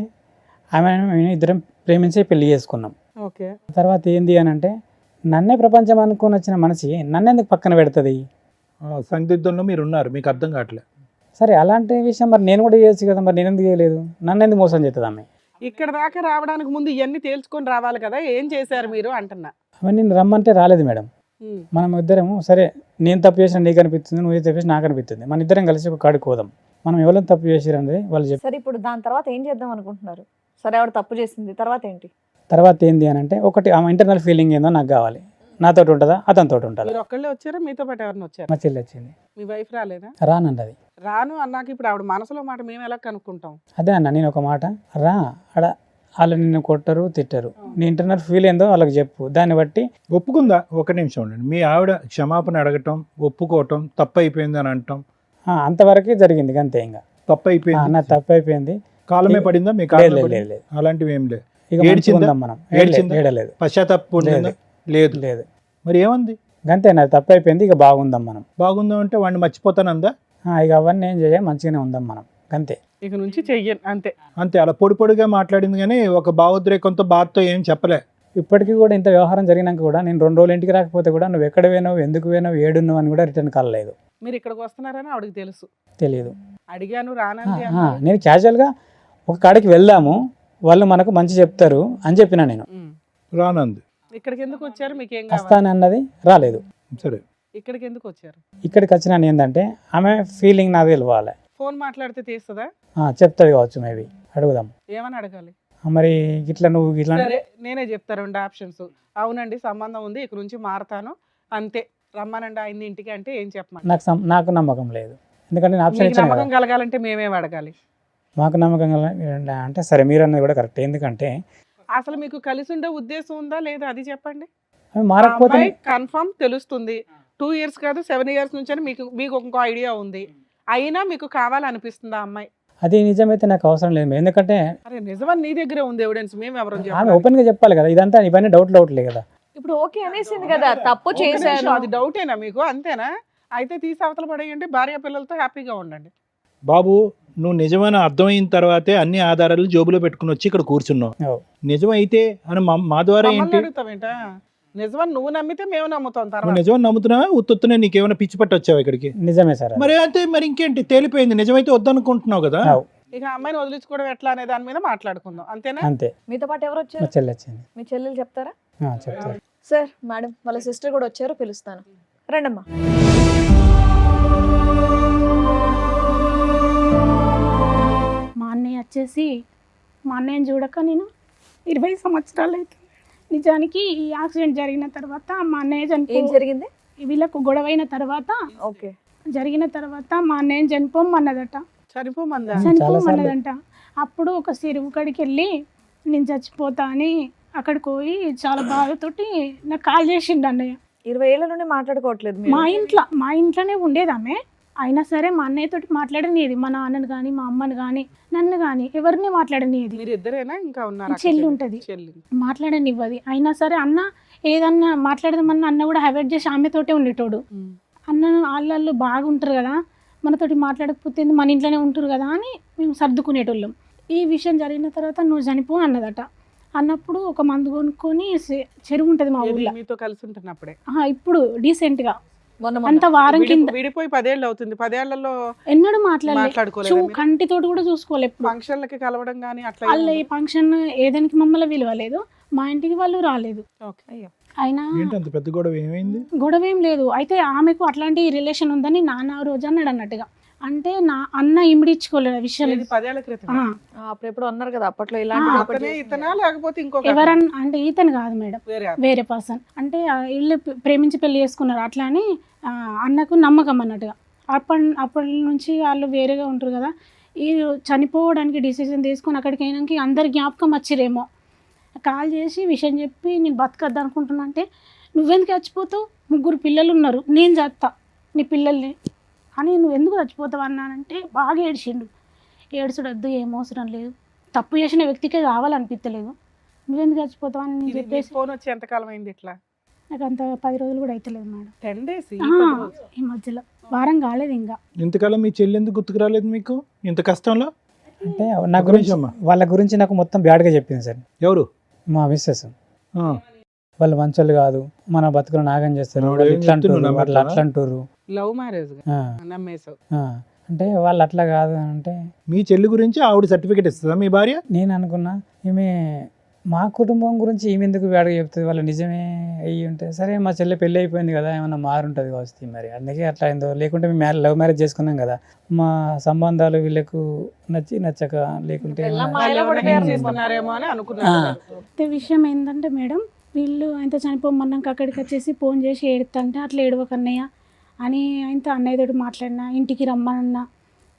ఆమె ఇద్దరం ప్రేమించే పెళ్లి చేసుకున్నాం. ఓకే. తర్వాత ఏంది అని అంటే, నన్నే ప్రపంచం అనుకుని వచ్చిన మనిషి నన్నెందుకు పక్కన పెడుతుంది? సందిగ్ధంలో మీరు ఉన్నారు, మీకు అర్థం కావట్లేదు. సరే అలాంటి విషయం మరి నేను కూడా చేయొచ్చు కదా, మరి నేను ఎందుకు చేయలేదు? నన్ను ఎందుకు మోసం చేస్తుంది ఆమె? ఇక్కడ దాకా రావడానికి ముందు ఇవన్నీ తేల్చుకొని రావాలి కదా, ఏం చేశారు మీరు అంటున్నా. అవన్నీ నేను రమ్మంటే రాలేదు మేడం. మనం ఇద్దరము సరే, నేను తప్పు చేసిన నీకు అనిపిస్తుంది, నువ్వు తప్పు చేసి నాకు అనిపిస్తుంది, మన ఇద్దరం కలిసి ఒక కాడికి పోదాం. మనం ఎవరైనా తప్పు చేసిరనేది వాళ్ళు చెప్పి. సరే, ఇప్పుడు దాని తర్వాత ఏం చేద్దాం అనుకుంటున్నారు? సరే, ఆవిడ తప్పు చేసింది, తర్వాత ఏంటి? తర్వాత ఏంది అని అంటే, ఒకటి ఆమె ఇంటర్నల్ ఫీలింగ్ ఏందో నాకు కావాలి. నాతో ఉంటుందా, అతనితో ఉంటుందా? మీరు ఒక్కళ్ళే వచ్చారా, మీతో పాటు ఎవరిని వచ్చారు? మా చెల్లి వచ్చింది. మీ వైఫ్ రాలేదా? రానండి. అది రాను అన్నాక ఇప్పుడు ఆవిడ మనసులో మాట మేము ఎలా కనుక్కుంటాం? అదే అన్న, నేను ఒక మాట రా అడ, వాళ్ళు నిన్ను కొట్టరు తిట్టరు, నీ ఇంటర్నల్ ఫీల్ ఏందో వాళ్ళకి చెప్పు, దాన్ని బట్టి ఒప్పుకుందా? ఒక నిమిషం ఉండండి. మీ ఆవిడ క్షమాపణ అడగటం, ఒప్పుకోవటం, తప్పు అయిపోయింది అని అంటాం, అంతవరకే జరిగింది. అంతే, ఇంకా తప్పు అయిపోయింది అన్న, తప్పు అయిపోయింది. కాలమే పడిందా మీకు? అలాంటివి ఏం లేదు. ఏడలేదు. పశ్చాత్తాపం లేదు. లేదు. మరి ఏముంది? అంతే, నాది తప్పు అయిపోయింది, ఇక బాగుందాం మనం. బాగుందాం అంటే వాడిని మర్చిపోతానందా? ఇక అవన్నీ ఏం చేయ, మంచిగానే ఉందాం మనం. అంతే, ఇక నుంచి చెయ్యను. అంతే అంతే. అలా పొడిగా మాట్లాడింది కానీ ఒక భావోద్రేకంతో బాధతో ఏం చెప్పలే. ఇప్పటికీ కూడా ఇంత వ్యవహారం జరిగినాక కూడా నేను 2 రోజులు ఇంటికి రాకపోతే కూడా నువ్వు ఎక్కడ పోయినావు, ఎందుకు పోయినావు, ఏడున్నావు అని కూడా రిటర్న్ కాల్ లేదు. మీరు ఇక్కడికి వస్తున్నారని ఆవిడకి తెలుసు? తెలియదు. అడిగాను రానంది అన్నారు. నేను క్యాజువల్గా ఒక కాడికి వెళ్దాము, వాళ్ళు మనకు మంచి చెప్తారు అని చెప్పిన నేను. రానంది. ఇక్కడికి ఎందుకు వచ్చారు? మీకు ఏం కావాలి? వస్తాను అన్నది రాలేదు. సరే, ఇక్కడికి ఎందుకు వచ్చారు? ఇక్కడికి వచ్చిన ఏంటంటే ఆమె ఫీలింగ్ నాకు తెలియాలి. ఫోన్ మాట్లాడితే తీస్తుందా? చెప్తుంది కావచ్చు, మేబీ అడుగుదాం. ఏమని అడగాలి? మరి ఇట్లా నువ్వు ఇట్లా సరే నేనే చెప్తా 2 ఆప్షన్స్. అవునండి సంబంధం ఉంది, ఇక్కడ నుంచి మారతాను అంతే, రమ్మనండి ఆయన ఇంటికి అంటే ఏం చెప్పమండి? నాకు నమ్మకం లేదు, ఎందుకంటే నేను ఆప్షన్ మీకు ఇచ్చాను నమ్మకం కదా. కలగాలంటే మేమేం అడగాలి? మాకు నమ్మకం అంటే సరే మీరు అన్నది కూడా కరెక్ట్. ఎందుకంటే అసలు మీకు కలిసి ఉండే ఉద్దేశం ఉందా లేదా అది చెప్పండి. అవి మారకపోతే కన్ఫర్మ్ తెలుస్తుంది. 2 years కాదు 7 years నుంచి అని మీకు మీకు ఇంకో ఐడియా ఉంది, అయినా మీకు కావాలనిపిస్తుంది ఆ అమ్మాయి. అది నిజమైతే నాకు అవసరం లేదు. ఎందుకంటే అరే నిజమని నీ దగ్గరే ఉంది ఎవిడెన్స్, మేము ఎవరు ఆమె ఓపెన్ గా చెప్పాలి కదా. ఇదంతా ఇవన్నీ డౌట్లే కదా. ఇప్పుడు ఓకే అనేసింది కదా, తప్పు చేశాను. అది డౌటేనా మీకు? అంతేనా? అయితే తీసి అవతల పడేయండి, భార్య పిల్లలతో హ్యాపీగా ఉండండి. బాబు నువ్వు నిజమైన అర్థమైన తర్వాతే అన్ని ఆధారాలు జోబులో పెట్టుకుని వచ్చి ఇక్కడ కూర్చున్నావు. ఓ. నిజమైతే అని మా ద్వారా మమ్మల్ని ఏంటి? అడుగుతావేంటా? నిజమని నువ్వు నమ్మితే మేము నమ్ముతాం నువ్వు తర్వాత. నిజమని నమ్ముతున్నావా? ఉత్తొత్తునే నీకేమైనా పిచ్చి పట్టి వచ్చావు ఇక్కడికి? నిజమే సార్. మరి అయితే మరి ఇంకేంటి, తేలిపోయింది. నిజమైతే వద్దనుకుంటున్నావు కదా. అవు. ఇక అమ్మాయిని వదిలించుకోవడం ఎట్లా అనే దాని మీద మాట్లాడుకుందాం, అంతేనా? అంతే. మీతో పాటు ఎవరు మా వచ్చారు? చెల్లి వచ్చింది. మీ చెల్లెలు చెప్తారా? చెప్తారు. సార్ మేడం వాళ్ళ సిస్టర్ కూడా వచ్చారు, పిలుస్తాను. రండమ్మా. మా అన్నయ్య వచ్చేసి, మా అన్నయ్యని చూడక నేను 20 సంవత్సరాలు అవుతుంది. నిజానికి ఈ యాక్సిడెంట్ జరిగిన తర్వాత మా అన్నయ్య ఏం జరిగింది? వీళ్ళకు గొడవైన తర్వాత ఓకే. జరిగిన తర్వాత మా అన్నయ్యని చనిపోమన్నదట. చనిపోమందా? చనిపోమన్నదంట. అప్పుడు ఒక చెరువు కాడికి వెళ్ళి నేను చచ్చిపోతా అని అక్కడికి పోయి చాలా బాధతోటి నాకు కాల్ చేసిండు అన్నయ్య. 20 ఏళ్ల నుండి మాట్లాడుకోవట్లేదు మీరు? మా ఇంట్లోనే ఉండేది ఆమె. అయినా సరే మా అన్నయ్యతోటి మాట్లాడనిది, మా నాన్నని కానీ మా అమ్మని కానీ నన్ను కానీ ఎవరిని మాట్లాడనిది. మీరు ఇద్దరేనా ఇంకా ఉన్నారు? చెల్లి ఉంటది, మాట్లాడనివ్వది. అయినా సరే అన్న ఏదన్నా మాట్లాడదామన్నా అన్న కూడా అవాయిడ్ చేసి ఆమెతోటే ఉండేటోడు. అన్న వాళ్ళు బాగుంటారు కదా, మనతోటి మాట్లాడకపోతే మన ఇంట్లోనే ఉంటారు కదా అని మేము సర్దుకునేటోళ్ళం. ఈ విషయం జరిగిన తర్వాత నువ్వు చనిపో అన్నదట. అన్నప్పుడు ఒక మందు కొనుక్కొని చెరువు ఉంటుంది మా ఊళ్ళో, మీతో కలిసి ఉంటున్నప్పుడే. ఇప్పుడు డీసెంట్గా మొన్న అంత వారం కింద. విడిపోయి 10 ఏళ్ళు అవుతుంది. 10 ఏళ్లలో ఎన్నడూ మాట్లాడలేదు, మాట్లాడుకోలేదు. కంటితోటి కూడా చూసుకోలేదు. ఫంక్షన్లకి కలవడం కానీ అట్లా వాళ్ళు ఈ ఫంక్షన్ ఏదానికి మమ్మల్ని విలువలేదు, మా ఇంటికి వాళ్ళు రాలేదు. అయ్యో. అయినా ఏంటి అంత పెద్ద గొడవ ఏమైంది? గొడవ ఏం లేదు. అయితే ఆమెకు అట్లాంటి రిలేషన్ ఉందని నాన్న రోజు అన్నాడు అన్నట్టుగా. అంటే నా అన్న ఇమిడించుకోలేదు ఆ విషయం. 10 ఏళ్ల క్రితం. అప్పుడెప్పుడు అన్నారు కదా అప్పట్లో అతనే ఇలాంటి ఇతనా లేకపోతే ఇంకొక ఎవరన్నా అంటే ఈతను కాదు మేడం, వేరే వేరే పర్సన్. అంటే వీళ్ళు ప్రేమించి పెళ్లి చేసుకున్నారు. అట్లా అని అన్నకు నమ్మకం అన్నట్టుగా. అప్పటి నుంచి వాళ్ళు వేరేగా ఉంటారు కదా. ఈ చనిపోవడానికి డిసిజన్ తీసుకొని అక్కడికి అయినాక అందరు జ్ఞాపకం వచ్చిరేమో. కాల్ చేసి విషయం చెప్పి నేను బతకద్దు అనుకుంటున్నా అంటే, నువ్వెందుకు చచ్చిపోతావు, 3 పిల్లలు ఉన్నారు, నేను చేస్తా నీ పిల్లల్ని అని, నువ్వు ఎందుకు చచ్చిపోతావు అన్నానంటే బాగా ఏడ్చిండు. ఏడ్చుడొద్దు, ఏం అవసరం లేదు, తప్పు చేసిన వ్యక్తికే కావాలనిపించలేదు, నువ్వెందుకు చచ్చిపోతావు అని నేను చెప్పేసి. ఫోన్ వచ్చి ఎంతకాలం అయింది ఇట్లా? నాకు అంత 10 రోజులు కూడా అవుతలేదు మేడం. 10 days. ఈ మధ్యలో వారం కాలేదు ఇంకా. ఇంతకాలం మీ చెల్లి ఎందుకు గుర్తుకు రాలేదు మీకు ఇంత కష్టంలో? అంటే నా గురించి వాళ్ళ గురించి నాకు మొత్తం బ్యాడ్గా చెప్పింది సార్. ఎవరు? మా మిస్సెస్. ఆ. వాళ్ళు మంచోళ్ళు కాదు, మన బతుకులు నాగం చేస్తారు, ఆవిడ వాళ్ళు ఏం ఇట్లా అంటారు, చెప్తుందో వాళ్ళు అట్లా అంటారు. లవ్ మ్యారేజ్ నమ్మేసావు. అంటే వాళ్ళు అట్లా కాదు అంటే మీ చెల్లి గురించి ఆవిడ సర్టిఫికేట్ ఇస్తుందా మీ భార్య? నేను అనుకున్నా ఈమె మా కుటుంబం గురించి ఈమె ఎందుకు బ్యాడ్గా చెప్తుంది, వాళ్ళు నిజమే అయ్యి ఉంటే సరే మా చెల్లె పెళ్ళి అయిపోయింది కదా, ఏమన్నా మారుంటుంది కావచ్చు మరి, అందుకే అట్లా అయిందో. లేకుంటే మేము లవ్ మ్యారేజ్ చేసుకున్నాం కదా, మా సంబంధాలు వీళ్ళకు నచ్చక లేకుంటే చేసుకున్నారేమో అని అనుకున్నాను. విషయం ఏంటంటే మేడం, వీళ్ళు ఆయన చనిపోమన్నాక అక్కడికి వచ్చేసి ఫోన్ చేసి ఏడుతుంటే అట్లా ఏడవకన్నయ్య అని ఆయనతో అన్నయ్యతోటి మాట్లాడినా, ఇంటికి రమ్మన్నా.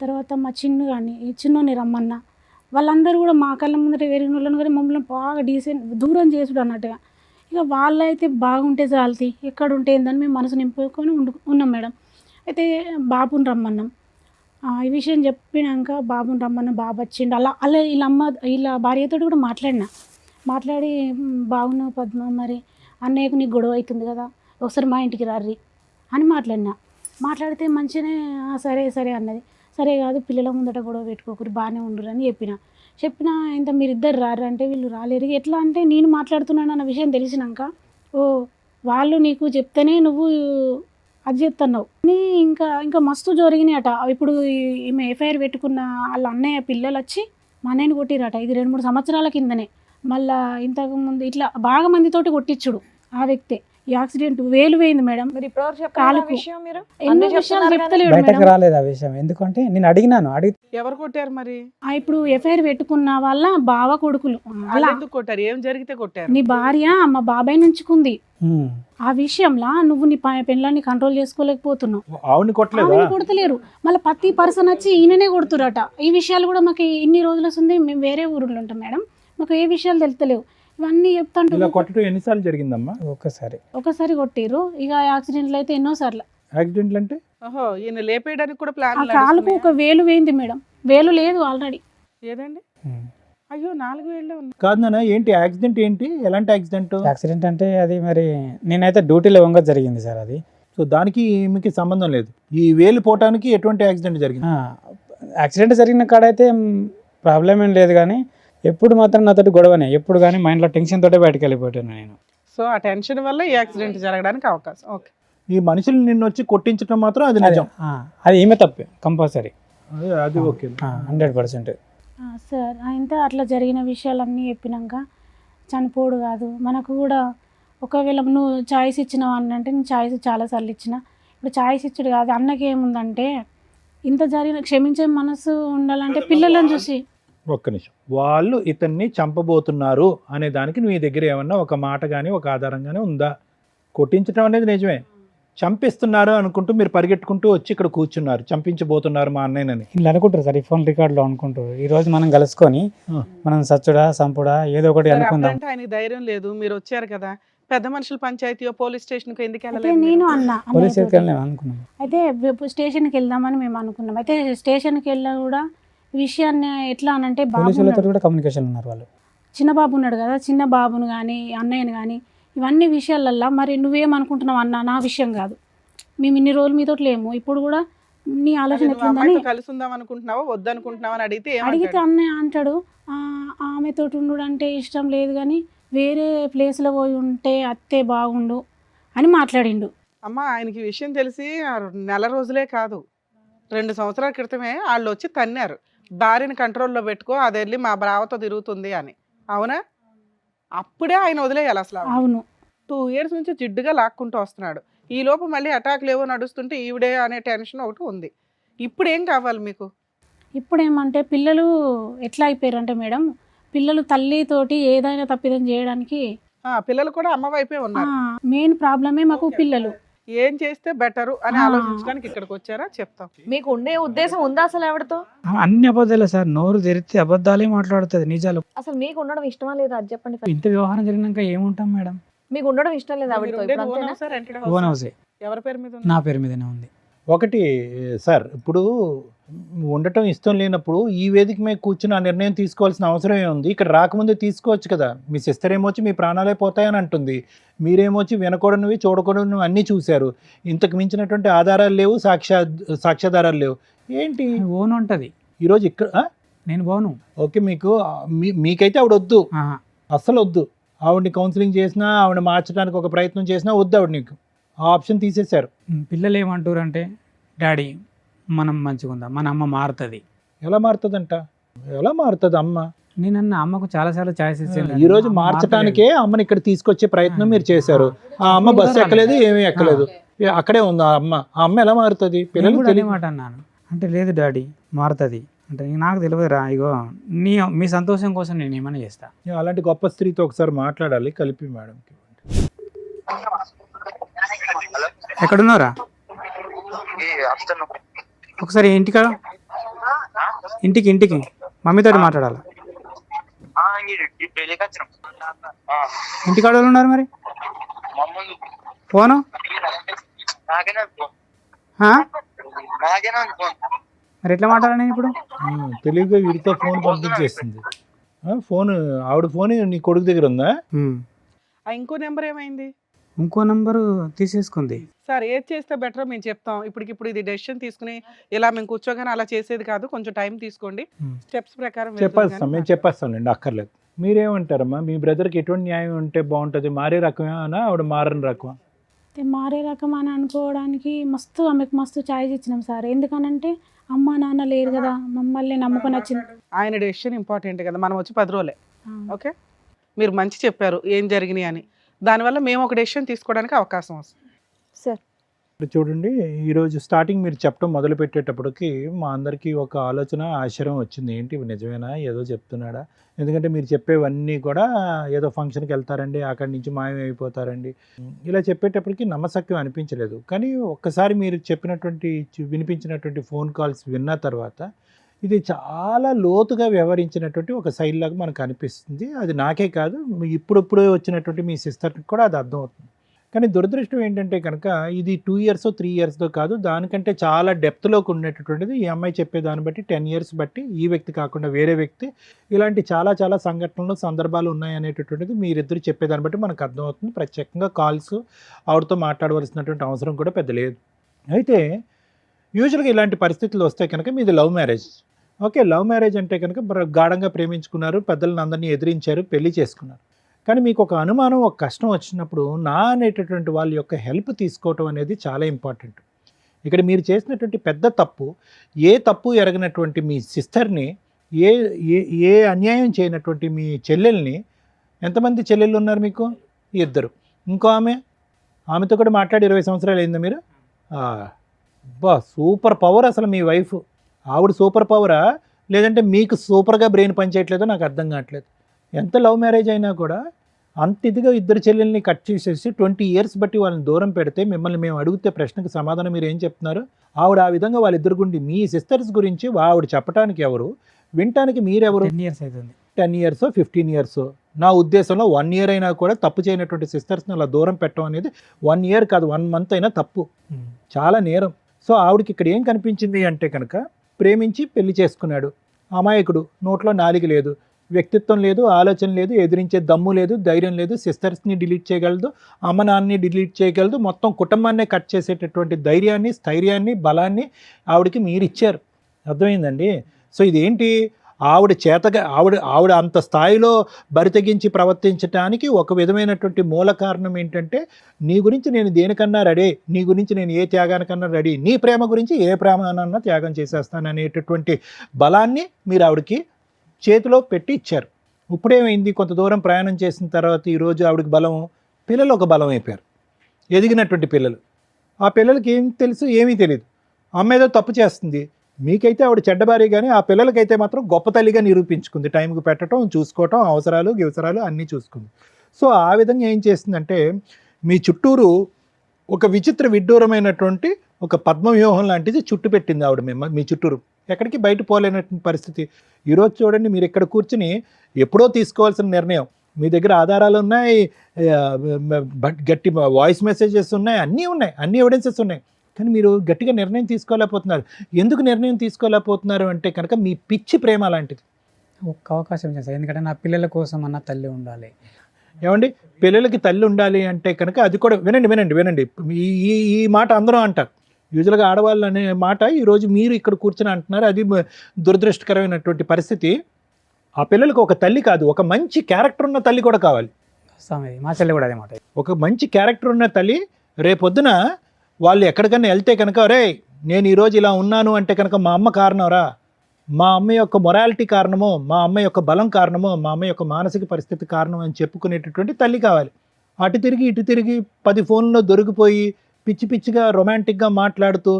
తర్వాత మా చిన్నోని రమ్మన్నా. వాళ్ళందరూ కూడా మా కళ్ళ ముందర వేరే వాళ్ళని కానీ మమ్మల్ని బాగా దూరం చేసుడు అన్నట్టుగా. ఇక వాళ్ళైతే బాగుంటే చాలతి, ఎక్కడ ఉంటే ఏందని మేము మనసు నింపుకొని ఉన్నాం మేడం. అయితే బాబుని రమ్మన్నాం. ఈ విషయం చెప్పినాక బాబుని రమ్మన్నా, బాబు వచ్చిండు. అలా వీళ్ళ భార్యతో కూడా మాట్లాడి బాగున్నావు పద్మ, మరి అన్నయ్యకు నీకు గొడవ అవుతుంది కదా, ఒకసారి మా ఇంటికి రారి అని మాట్లాడితే మంచిగానే సరే అన్నది. సరే కాదు, పిల్లల ముందట గొడవ పెట్టుకోకరు, బాగానే ఉండరు అని చెప్పినా ఇంత మీరిద్దరు రారు అంటే వీళ్ళు రాలేరు. ఎట్లా అంటే నేను మాట్లాడుతున్నాను అన్న విషయం తెలిసినాక, ఓ వాళ్ళు నీకు చెప్తేనే నువ్వు అది చేస్తున్నావు నీ ఇంకా ఇంకా మస్తు జరిగినాయట. ఇప్పుడు ఈమె ఎఫ్ఐఆర్ పెట్టుకున్న వాళ్ళ అన్నయ్య పిల్లలు వచ్చి మా అన్నయ్యని కొట్టిరట. ఇది 2-3 సంవత్సరాల కిందనే. మళ్ళా ఇంతకు ముందు ఇట్లా బాగా మందితోటి కొట్టించుడు ఆ వ్యక్తే. ఈ యాక్సిడెంట్ వేలు పోయింది మేడం. మీరు ఇప్పటివరకు చెప్పాలి కాలుకు. విషయం మీరు ఎన్నో అన్నీ విషయాలు చెప్తున్నారు చెప్తలేడు బయటకు మేడం. రాలేదు ఆ విషయం. ఎందుకంటే నేను అడిగినాను, ఎవరు కొట్టారు మరి? ఇప్పుడు ఎఫ్ఐఆర్ పెట్టుకున్న వాళ్ళ బావ కొడుకులు వాళ్ళు అలా ఎందుకు కొట్టారు? ఏం జరిగితే కొట్టారు? నీ భార్య మా బాబాయ్ నుంచుకుంది. ఉమ్, ఆ విషయంలో నువ్వు నీ పెళ్ళాన్ని కంట్రోల్ చేసుకోలేకపోతున్నావు. ఆవిడని కొట్టలేదా? ఆమెను కొడతలేరు. మళ్ళీ ప్రతి పర్సన్ వచ్చి ఈయననే కొడుతురట. ఈ విషయాలు కూడా మాకు ఇన్ని రోజులు వస్తుంది. మేము వేరే ఊరిలో ఉంటాం మేడం. మాకు ఏ విషయాలు తెలుస్తలేవు. ఇవన్నీ ఇలా చెప్తాంటు కొట్టడం ఎన్నిసార్లు జరిగిందమ్మా? ఒక్కసారి ఒకసారి కొట్టిర్రు. ఇక యాక్సిడెంట్లు అయితే ఎన్నో సార్లు. యాక్సిడెంట్లు అంటే ఓహో, ఈయన లేపేయడానికి కూడా ఆ ప్లాన్ కాలుకు ఒక వేలు వేయింది మేడం. వేలు లేదు ఆల్రెడీ. ఏదండి? ఉమ్. అయ్యో 4 వేళ్ళే ఉన్నాయి. కాదు నాన్న, ఏంటి యాక్సిడెంట్? ఏంటి ఎలాంటి యాక్సిడెంట్? యాక్సిడెంట్ అంటే అది మరి నేనైతే డ్యూటీలో వంగ జరిగింది సార్. అది సో దానికి మీకు సంబంధం లేదు. ఈ వేలు పోవటానికి ఎటువంటి యాక్సిడెంట్ జరిగింది? యాక్సిడెంట్ జరిగిన కాడైతే ప్రాబ్లం ఏం లేదు, కానీ ఎప్పుడు మాత్రం నాతోటి గొడవనే. ఎప్పుడు కానీ మైండ్లో టెన్షన్ తోటే బయటకు వెళ్ళిపోయాను నేను. సో ఆ టెన్షన్ వల్ల ఈ యాక్సిడెంట్ జరగడానికి అవకాశం. ఓకే. ఈ మనుషులు నిన్ను వచ్చి కొట్టించడం మాత్రం అది నిజం. అది ఈమె తప్పే కంపల్సరీ, అది ఓకే. 100%. సార్ ఆయనతో అట్లా జరిగిన విషయాలన్నీ చెప్పినాక చనిపోడు కాదు. మనకు కూడా ఒకవేళ నువ్వు ఛాయిస్ ఇచ్చినావు అని అంటే నేను ఛాయిస్ చాలాసార్లు ఇచ్చిన. ఇప్పుడు ఛాయిస్ ఇచ్చుడు కాదు. అన్నకి ఏముందంటే ఇంత జరిగిన క్షమించే మనసు ఉండాలంటే పిల్లలను చూసి. ఒక్క నిమిషం. వాళ్ళు ఇతన్ని చంపబోతున్నారు అనే దానికి నీ దగ్గర ఏమన్నా ఒక మాట కానీ ఒక ఆధారం కానీ ఉందా? కొట్టించడం అనేది నిజమే. చంపిస్తున్నారు అనుకుంటూ మీరు పరిగెట్టుకుంటూ వచ్చి ఇక్కడ కూర్చున్నారు, చంపించబోతున్నారు మా అన్నయ్యనని. ఇలా అనుకుంటారు సార్, ఈ ఫోన్ రికార్డులో అనుకుంటారు. ఈ రోజు మనం కలుసుకొని మనం సచ్చుడా సంపుడా ఏదో ఒకటి సరే, అనుకుందాం. అప్పుడంటే ఆయనకి ధైర్యం లేదు. మీరు వచ్చారు కదా, పెద్ద మనుషుల పంచాయతీయో పోలీస్ స్టేషన్కో ఎందుకు అయితే వెళ్ళలేదు నేను మీరు? అన్న పోలీస్ అన్నయ్యతోటి. స్టేషన్కి అనుకున్నాం. అయితే స్టేషన్కి వెళ్దామని మేము అనుకున్నాం. అయితే స్టేషన్కి వెళ్ళా కూడా ఈ విషయాన్ని ఎట్లా అనంటే బాబు పోలీసులతో ఉన్నాడు. కూడా కమ్యూనికేషన్ ఉన్నారు వాళ్ళు. చిన్న బాబు ఉన్నాడు కదా, చిన్న బాబును కానీ అన్నయ్యని కానీ ఇవన్నీ విషయాలల్లో మరి నువ్వేమనుకుంటున్నావు అన్న, నా విషయం కాదు. మేము ఇన్ని రోజులు మీతో లేము. ఇప్పుడు కూడా నీ అదే ఆలోచన నువ్వు ఎట్లుందని అమ్మాయితో కలిసి ఉందాం అనుకుంటున్నావా వద్దనుకుంటున్నావా అని అడిగితే అడిగితే ఏమంటాడు? అన్నయ్య అంటాడు ఆమెతోటి ఉండు అంటే ఇష్టం లేదు కానీ వేరే ప్లేస్లో పోయి ఉంటే అత్తే బాగుండు అని మాట్లాడిండు. అమ్మ ఆయనకి ఈ విషయం తెలిసి నెల రోజులే కాదు 2 సంవత్సరాల క్రితమే వాళ్ళు వచ్చి తన్నారు, భార్యని కంట్రోల్లో పెట్టుకో, అది వెళ్ళి మా బ్రావతో తిరుగుతుంది అని. అవునా? అప్పుడే ఆయన వదిలేయాలి అసలు. అవును. 2 years నుంచి జిడ్డుగా లాక్కుంటూ వస్తున్నాడు. ఈ లోపు మళ్ళీ అటాక్లు ఏవో నడుస్తుంటే ఈవిడే అనే టెన్షన్ ఒకటి ఉంది. ఇప్పుడు ఏం కావాలి మీకు? ఇప్పుడు ఏమంటే పిల్లలు ఎట్లా అయిపోయారంటే మేడం, పిల్లలు తల్లితోటి ఏదైనా తప్పిదం చేయడానికి పిల్లలు కూడా అమ్మ వైపే ఉన్నారు. మెయిన్ ప్రాబ్లమే మాకు పిల్లలు. ఏం చేస్తే బెటరు అని ఆలోచించడానికి ఇక్కడికి వచ్చారా? చెప్తాం. మీకు ఉండే ఉద్దేశం ఉందా అసలు ఆవిడతో? అన్ని అబద్ధాలే సార్. నోరు తెరిస్తే అబద్ధాలే మాట్లాడుతుంది, నిజాలు. అసలు మీకు ఉండడం ఇష్టమా లేదా అది చెప్పండి first. ఇంత వ్యవహారం జరిగినాక ఏముంటాం మేడం? మీకు ఉండడం ఇష్టం లేదా మీరు ఆవిడతో? ఉండేది ఇప్పుడు own అంతేనా? house ఆ, rented ఓన్ house ఆ? హౌసే. ఎవరి పేరు మీద నా ఉంది? పేరు మీదనే ఉంది. ఒకటి సార్, ఇప్పుడు ఉండటం ఇష్టం లేనప్పుడు ఈ వేదిక మీద కూర్చుని ఆ నిర్ణయం తీసుకోవాల్సిన అవసరం ఏముంది? ఇక్కడ రాకముందే తీసుకోవచ్చు కదా. మీ సిస్టర్ ఏమొచ్చి మీ ప్రాణాలే పోతాయని అంటుంది, మీరేమొచ్చి వినకూడనివి చూడకూడనివి అన్నీ చూశారు. ఇంతకు మించినటువంటి ఆధారాలు లేవు, సాక్ష్యాధారాలు లేవు. ఏంటి ఓన్ ఉంటుంది. ఈరోజు ఇక్కడ నేను పోను. ఓకే, మీకు మీకైతే ఆవిడ వద్దు, ఆహా. అస్సలు వద్దు. ఆవిడని కౌన్సిలింగ్ చేసినా, ఆవిడ మార్చడానికి ఒక ప్రయత్నం చేసినా వద్దు ఆవిడ. నీకు ఆ ఆప్షన్ తీసేశారు. పిల్లలు ఏమంటారు అంటే, డాడీ మనం మంచిగా ఉందాం, మన అమ్మ మారుతుంది. ఎలా మారుతుందంట? ఎలా మారుతుంది అమ్మ? నేనన్న అమ్మకు చాలాసార్లు ఛాయిస్ ఇచ్చాను. ఈ రోజు మార్చడానికే అమ్మని ఇక్కడ తీసుకొచ్చే ప్రయత్నం మీరు చేశారు. ఆ అమ్మ బస్సు ఎక్కలేదు, ఏమీ ఎక్కలేదు, అక్కడే ఉంది ఆ అమ్మ. ఆ అమ్మ ఎలా మారుతుంది? పిల్లలు అదే మాట అన్నాను. అంటే లేదు డాడీ మారుతుంది అంటే, నాకు తెలియదురా, ఇగో మీ సంతోషం కోసం నేను ఏమైనా చేస్తా. అలాంటి గొప్ప స్త్రీతో ఒకసారి మాట్లాడాలి కలిపి మేడంకి. ఎక్కడున్నారా? ఒకసారి ఇంటికి మమ్మీతో మాట్లాడాలి. ఇంటికాడ వాళ్ళు ఉన్నారు మరి? ఫోను మరి ఎట్లా మాట్లాడాలి నేను ఇప్పుడు? తెలివిగా వీడితో ఫోన్ పంపించేస్తుంది. ఫోన్ ఆవిడ ఫోన్ నీ కొడుకు దగ్గర ఉందా? ఇంకో నెంబర్ ఏమైంది? ఇంకో నంబరు తీసేసుకుంది. సార్ ఏది చేస్తే బెటర్ మేము చెప్తాం. ఇప్పటికిప్పుడు ఇది డెసిషన్ తీసుకుని ఇలా మేము కూర్చోగానే అలా చేసేది కాదు, కొంచెం టైం తీసుకోండి, స్టెప్స్ ప్రకారం చెప్పేస్తాం, మేము చెప్పేస్తాంలేండి, అక్కర్లేదు. మీరేమంటారమ్మా? మీ బ్రదర్కి ఎటువంటి న్యాయం ఉంటే బాగుంటుంది? మారే రకమేనా ఆవిడ మారని రకమా? మారే రకం అని అనుకోవడానికి ఆమెకు మస్తు ఛాయిస్ ఇచ్చినాం సార్. ఎందుకనంటే అమ్మ నాన్న లేరు కదా, మమ్మల్ని నమ్ముకొని వచ్చింది. ఆయన డెసిషన్ ఇంపార్టెంట్ కదా, మనం వచ్చి 10 రోజులే. ఆ, ఓకే, మీరు మంచి చెప్పారు ఏం జరిగినాయి అని, దానివల్ల మేము ఒక డెసిషన్ తీసుకోవడానికి అవకాశం వస్తుంది. సార్ ఇప్పుడు చూడండి, ఈరోజు స్టార్టింగ్ మీరు చెప్పడం మొదలు పెట్టేటప్పటికి మా అందరికీ ఒక ఆలోచన ఆశ్చర్యం వచ్చింది. ఏంటి ఇవి నిజమేనా, ఏదో చెప్తున్నాడా? ఎందుకంటే మీరు చెప్పేవన్నీ కూడా ఏదో ఫంక్షన్కి వెళ్తారండి, అక్కడి నుంచి మాయమైపోతారండి, ఇలా చెప్పేటప్పటికి నమ్మశక్యం అనిపించలేదు. కానీ ఒక్కసారి మీరు చెప్పినటువంటి వినిపించినటువంటి ఫోన్ కాల్స్ విన్న తర్వాత ఇది చాలా లోతుగా వ్యవహరించినటువంటి ఒక శైలి లాగా మనకు అనిపిస్తుంది. అది నాకే కాదు, ఇప్పుడిప్పుడే వచ్చినటువంటి మీ సిస్టర్కి కూడా అది అర్థమవుతుంది. కానీ దురదృష్టం ఏంటంటే కనుక ఇది 2 years 3 yearsతో కాదు, దానికంటే చాలా డెప్త్లోకి ఉండేటటువంటిది. ఈ అమ్మాయి చెప్పే దాన్ని బట్టి 10 years బట్టి, ఈ వ్యక్తి కాకుండా వేరే వ్యక్తి, ఇలాంటి చాలా చాలా సంఘటనలు సందర్భాలు ఉన్నాయనేటటువంటిది మీరిద్దరు చెప్పేదాన్ని బట్టి మనకు అర్థమవుతుంది. ప్రత్యేకంగా కాల్స్ ఆవిడతో మాట్లాడవలసినటువంటి అవసరం కూడా పెద్ద లేదు. అయితే యూజువల్గా ఇలాంటి పరిస్థితులు వస్తే కనుక మీది love marriage. Okay, love marriage అంటే కనుక గాఢంగా ప్రేమించుకున్నారు, పెద్దలను అందరినీ ఎదిరించారు, పెళ్లి చేసుకున్నారు. కానీ మీకు ఒక అనుమానం, ఒక కష్టం వచ్చినప్పుడు నా అనేటటువంటి వాళ్ళ యొక్క హెల్ప్ తీసుకోవటం అనేది చాలా ఇంపార్టెంట్. ఇక్కడ మీరు చేసినటువంటి పెద్ద తప్పు, ఏ తప్పు ఎరగనటువంటి మీ సిస్టర్ని, ఏ ఏ ఏ అన్యాయం చేయనటువంటి మీ చెల్లెల్ని, ఎంతమంది చెల్లెళ్ళు ఉన్నారు మీకు? 2. ఇంకో ఆమెతో కూడా మాట్లాడి 20 సంవత్సరాలు అయిందా మీరు? బా సూపర్ పవర్ అసలు మీ వైఫ్. ఆవిడ సూపర్ పవరా లేదంటే మీకు సూపర్గా బ్రెయిన్ పనిచేయట్లేదో నాకు అర్థం కావట్లేదు. ఎంత లవ్ మ్యారేజ్ అయినా కూడా అంత ఇదిగా ఇద్దరు చెల్లెల్ని కట్ చేసేసి 20 years బట్టి వాళ్ళని దూరం పెడితే మిమ్మల్ని మేము అడిగితే ప్రశ్నకు సమాధానం మీరు ఏం చెప్తున్నారు? ఆవిడ ఆ విధంగా వాళ్ళిద్దరు గురించి, మీ సిస్టర్స్ గురించి ఆవిడ చెప్పడానికి ఎవరు, వినటానికి మీరెవరు? 10 years అవుతుంది. 10 years 15 years, నా ఉద్దేశంలో 1 year అయినా కూడా తప్పు చేయనటువంటి సిస్టర్స్ని అలా దూరం పెట్టడం అనేది 1 year కాదు 1 month అయినా తప్పు, చాలా నేరం. సో ఆవిడకి ఇక్కడ ఏం కనిపించింది అంటే కనుక, ప్రేమించి పెళ్లి చేసుకున్నాడు అమాయకుడు, నోట్లో నాలుగు లేదు, వ్యక్తిత్వం లేదు, ఆలోచన లేదు, ఎదిరించే దమ్ము లేదు, ధైర్యం లేదు, సిస్టర్స్ని డిలీట్ చేయగలదు, అమ్మ నాన్నని డిలీట్ చేయగలదు, మొత్తం కుటుంబాన్నే కట్ చేసేటటువంటి ధైర్యాన్ని, స్థైర్యాన్ని, బలాన్ని ఆవిడకి మీరు ఇచ్చారు. అర్థమైందండి? సో ఇదేంటి, ఆవిడ చేతగా ఆవిడ అంత స్థాయిలో బరితెగించి ప్రవర్తించడానికి ఒక విధమైనటువంటి మూల కారణం ఏంటంటే, నీ గురించి నేను దేనికన్నా రెడీ, నీ గురించి నేను ఏ త్యాగానికన్నా రెడీ, నీ ప్రేమ గురించి ఏ ప్రేమనన్నా త్యాగం చేసేస్తాను అనేటటువంటి బలాన్ని మీరు ఆవిడకి చేతిలో పెట్టి ఇచ్చారు. ఇప్పుడేమైంది, కొంత దూరం ప్రయాణం చేసిన తర్వాత ఈరోజు ఆవిడకి బలం, పిల్లలు ఒక బలం అయిపోయారు, ఎదిగినటువంటి పిల్లలు. ఆ పిల్లలకి ఏం తెలుసు, ఏమీ తెలియదు, అమ్మ ఏదో తప్పు చేస్తుంది. మీకైతే ఆవిడ చెడ్డబారి, కానీ ఆ పిల్లలకైతే మాత్రం గొప్ప తల్లిగా నిరూపించుకుంది. టైంకి పెట్టడం, చూసుకోవటం, అవసరాలు గివసరాలు అన్నీ చూసుకుంది. సో ఆ విధంగా ఏం చేస్తుందంటే, మీ చుట్టూరు ఒక విచిత్ర విడ్డూరమైనటువంటి ఒక పద్మవ్యూహం లాంటిది చుట్టు పెట్టింది ఆవిడ మీ చుట్టూరు. ఎక్కడికి బయట పోలేనటువంటి పరిస్థితి. ఈరోజు చూడండి, మీరు ఇక్కడ కూర్చుని ఎప్పుడో తీసుకోవాల్సిన నిర్ణయం, మీ దగ్గర ఆధారాలు ఉన్నాయి, గట్టి వాయిస్ మెసేజెస్ ఉన్నాయి, అన్నీ ఉన్నాయి, అన్ని ఎవిడెన్సెస్ ఉన్నాయి. కానీ మీరు గట్టిగా నిర్ణయం తీసుకోలేకపోతున్నారు. ఎందుకు నిర్ణయం తీసుకోలేకపోతున్నారు అంటే కనుక మీ పిచ్చి ప్రేమ లాంటిది. ఒక్క అవకాశం ఇచ్చాను సార్, ఎందుకంటే నా పిల్లల కోసం అన్న తల్లి ఉండాలి. ఏమండి, పిల్లలకి తల్లి ఉండాలి అంటే కనుక అది కూడా వినండి. ఈ మాట అందరూ అంటారు. యూజువల్గా ఆడవాళ్ళు అనే మాట ఈరోజు మీరు ఇక్కడ కూర్చొని అంటున్నారు. అది దురదృష్టకరమైనటువంటి పరిస్థితి. ఆ పిల్లలకు ఒక తల్లి కాదు, ఒక మంచి క్యారెక్టర్ ఉన్న తల్లి కూడా కావాలి. మా చెల్లి కూడా అదే మాట. ఒక మంచి క్యారెక్టర్ ఉన్న తల్లి రేపొద్దున వాళ్ళు ఎక్కడికన్నా వెళ్తే కనుక, రే నేను ఈరోజు ఇలా ఉన్నాను అంటే కనుక మా అమ్మ కారణంరా, మా అమ్మ యొక్క మొరాలిటీ కారణమో, మా అమ్మ యొక్క బలం కారణమో, మా అమ్మ యొక్క మానసిక పరిస్థితి కారణం అని చెప్పుకునేటటువంటి తల్లి కావాలి. అటు తిరిగి ఇటు తిరిగి 10 ఫోన్లో దొరికిపోయి పిచ్చి పిచ్చిగా రొమాంటిక్గా మాట్లాడుతూ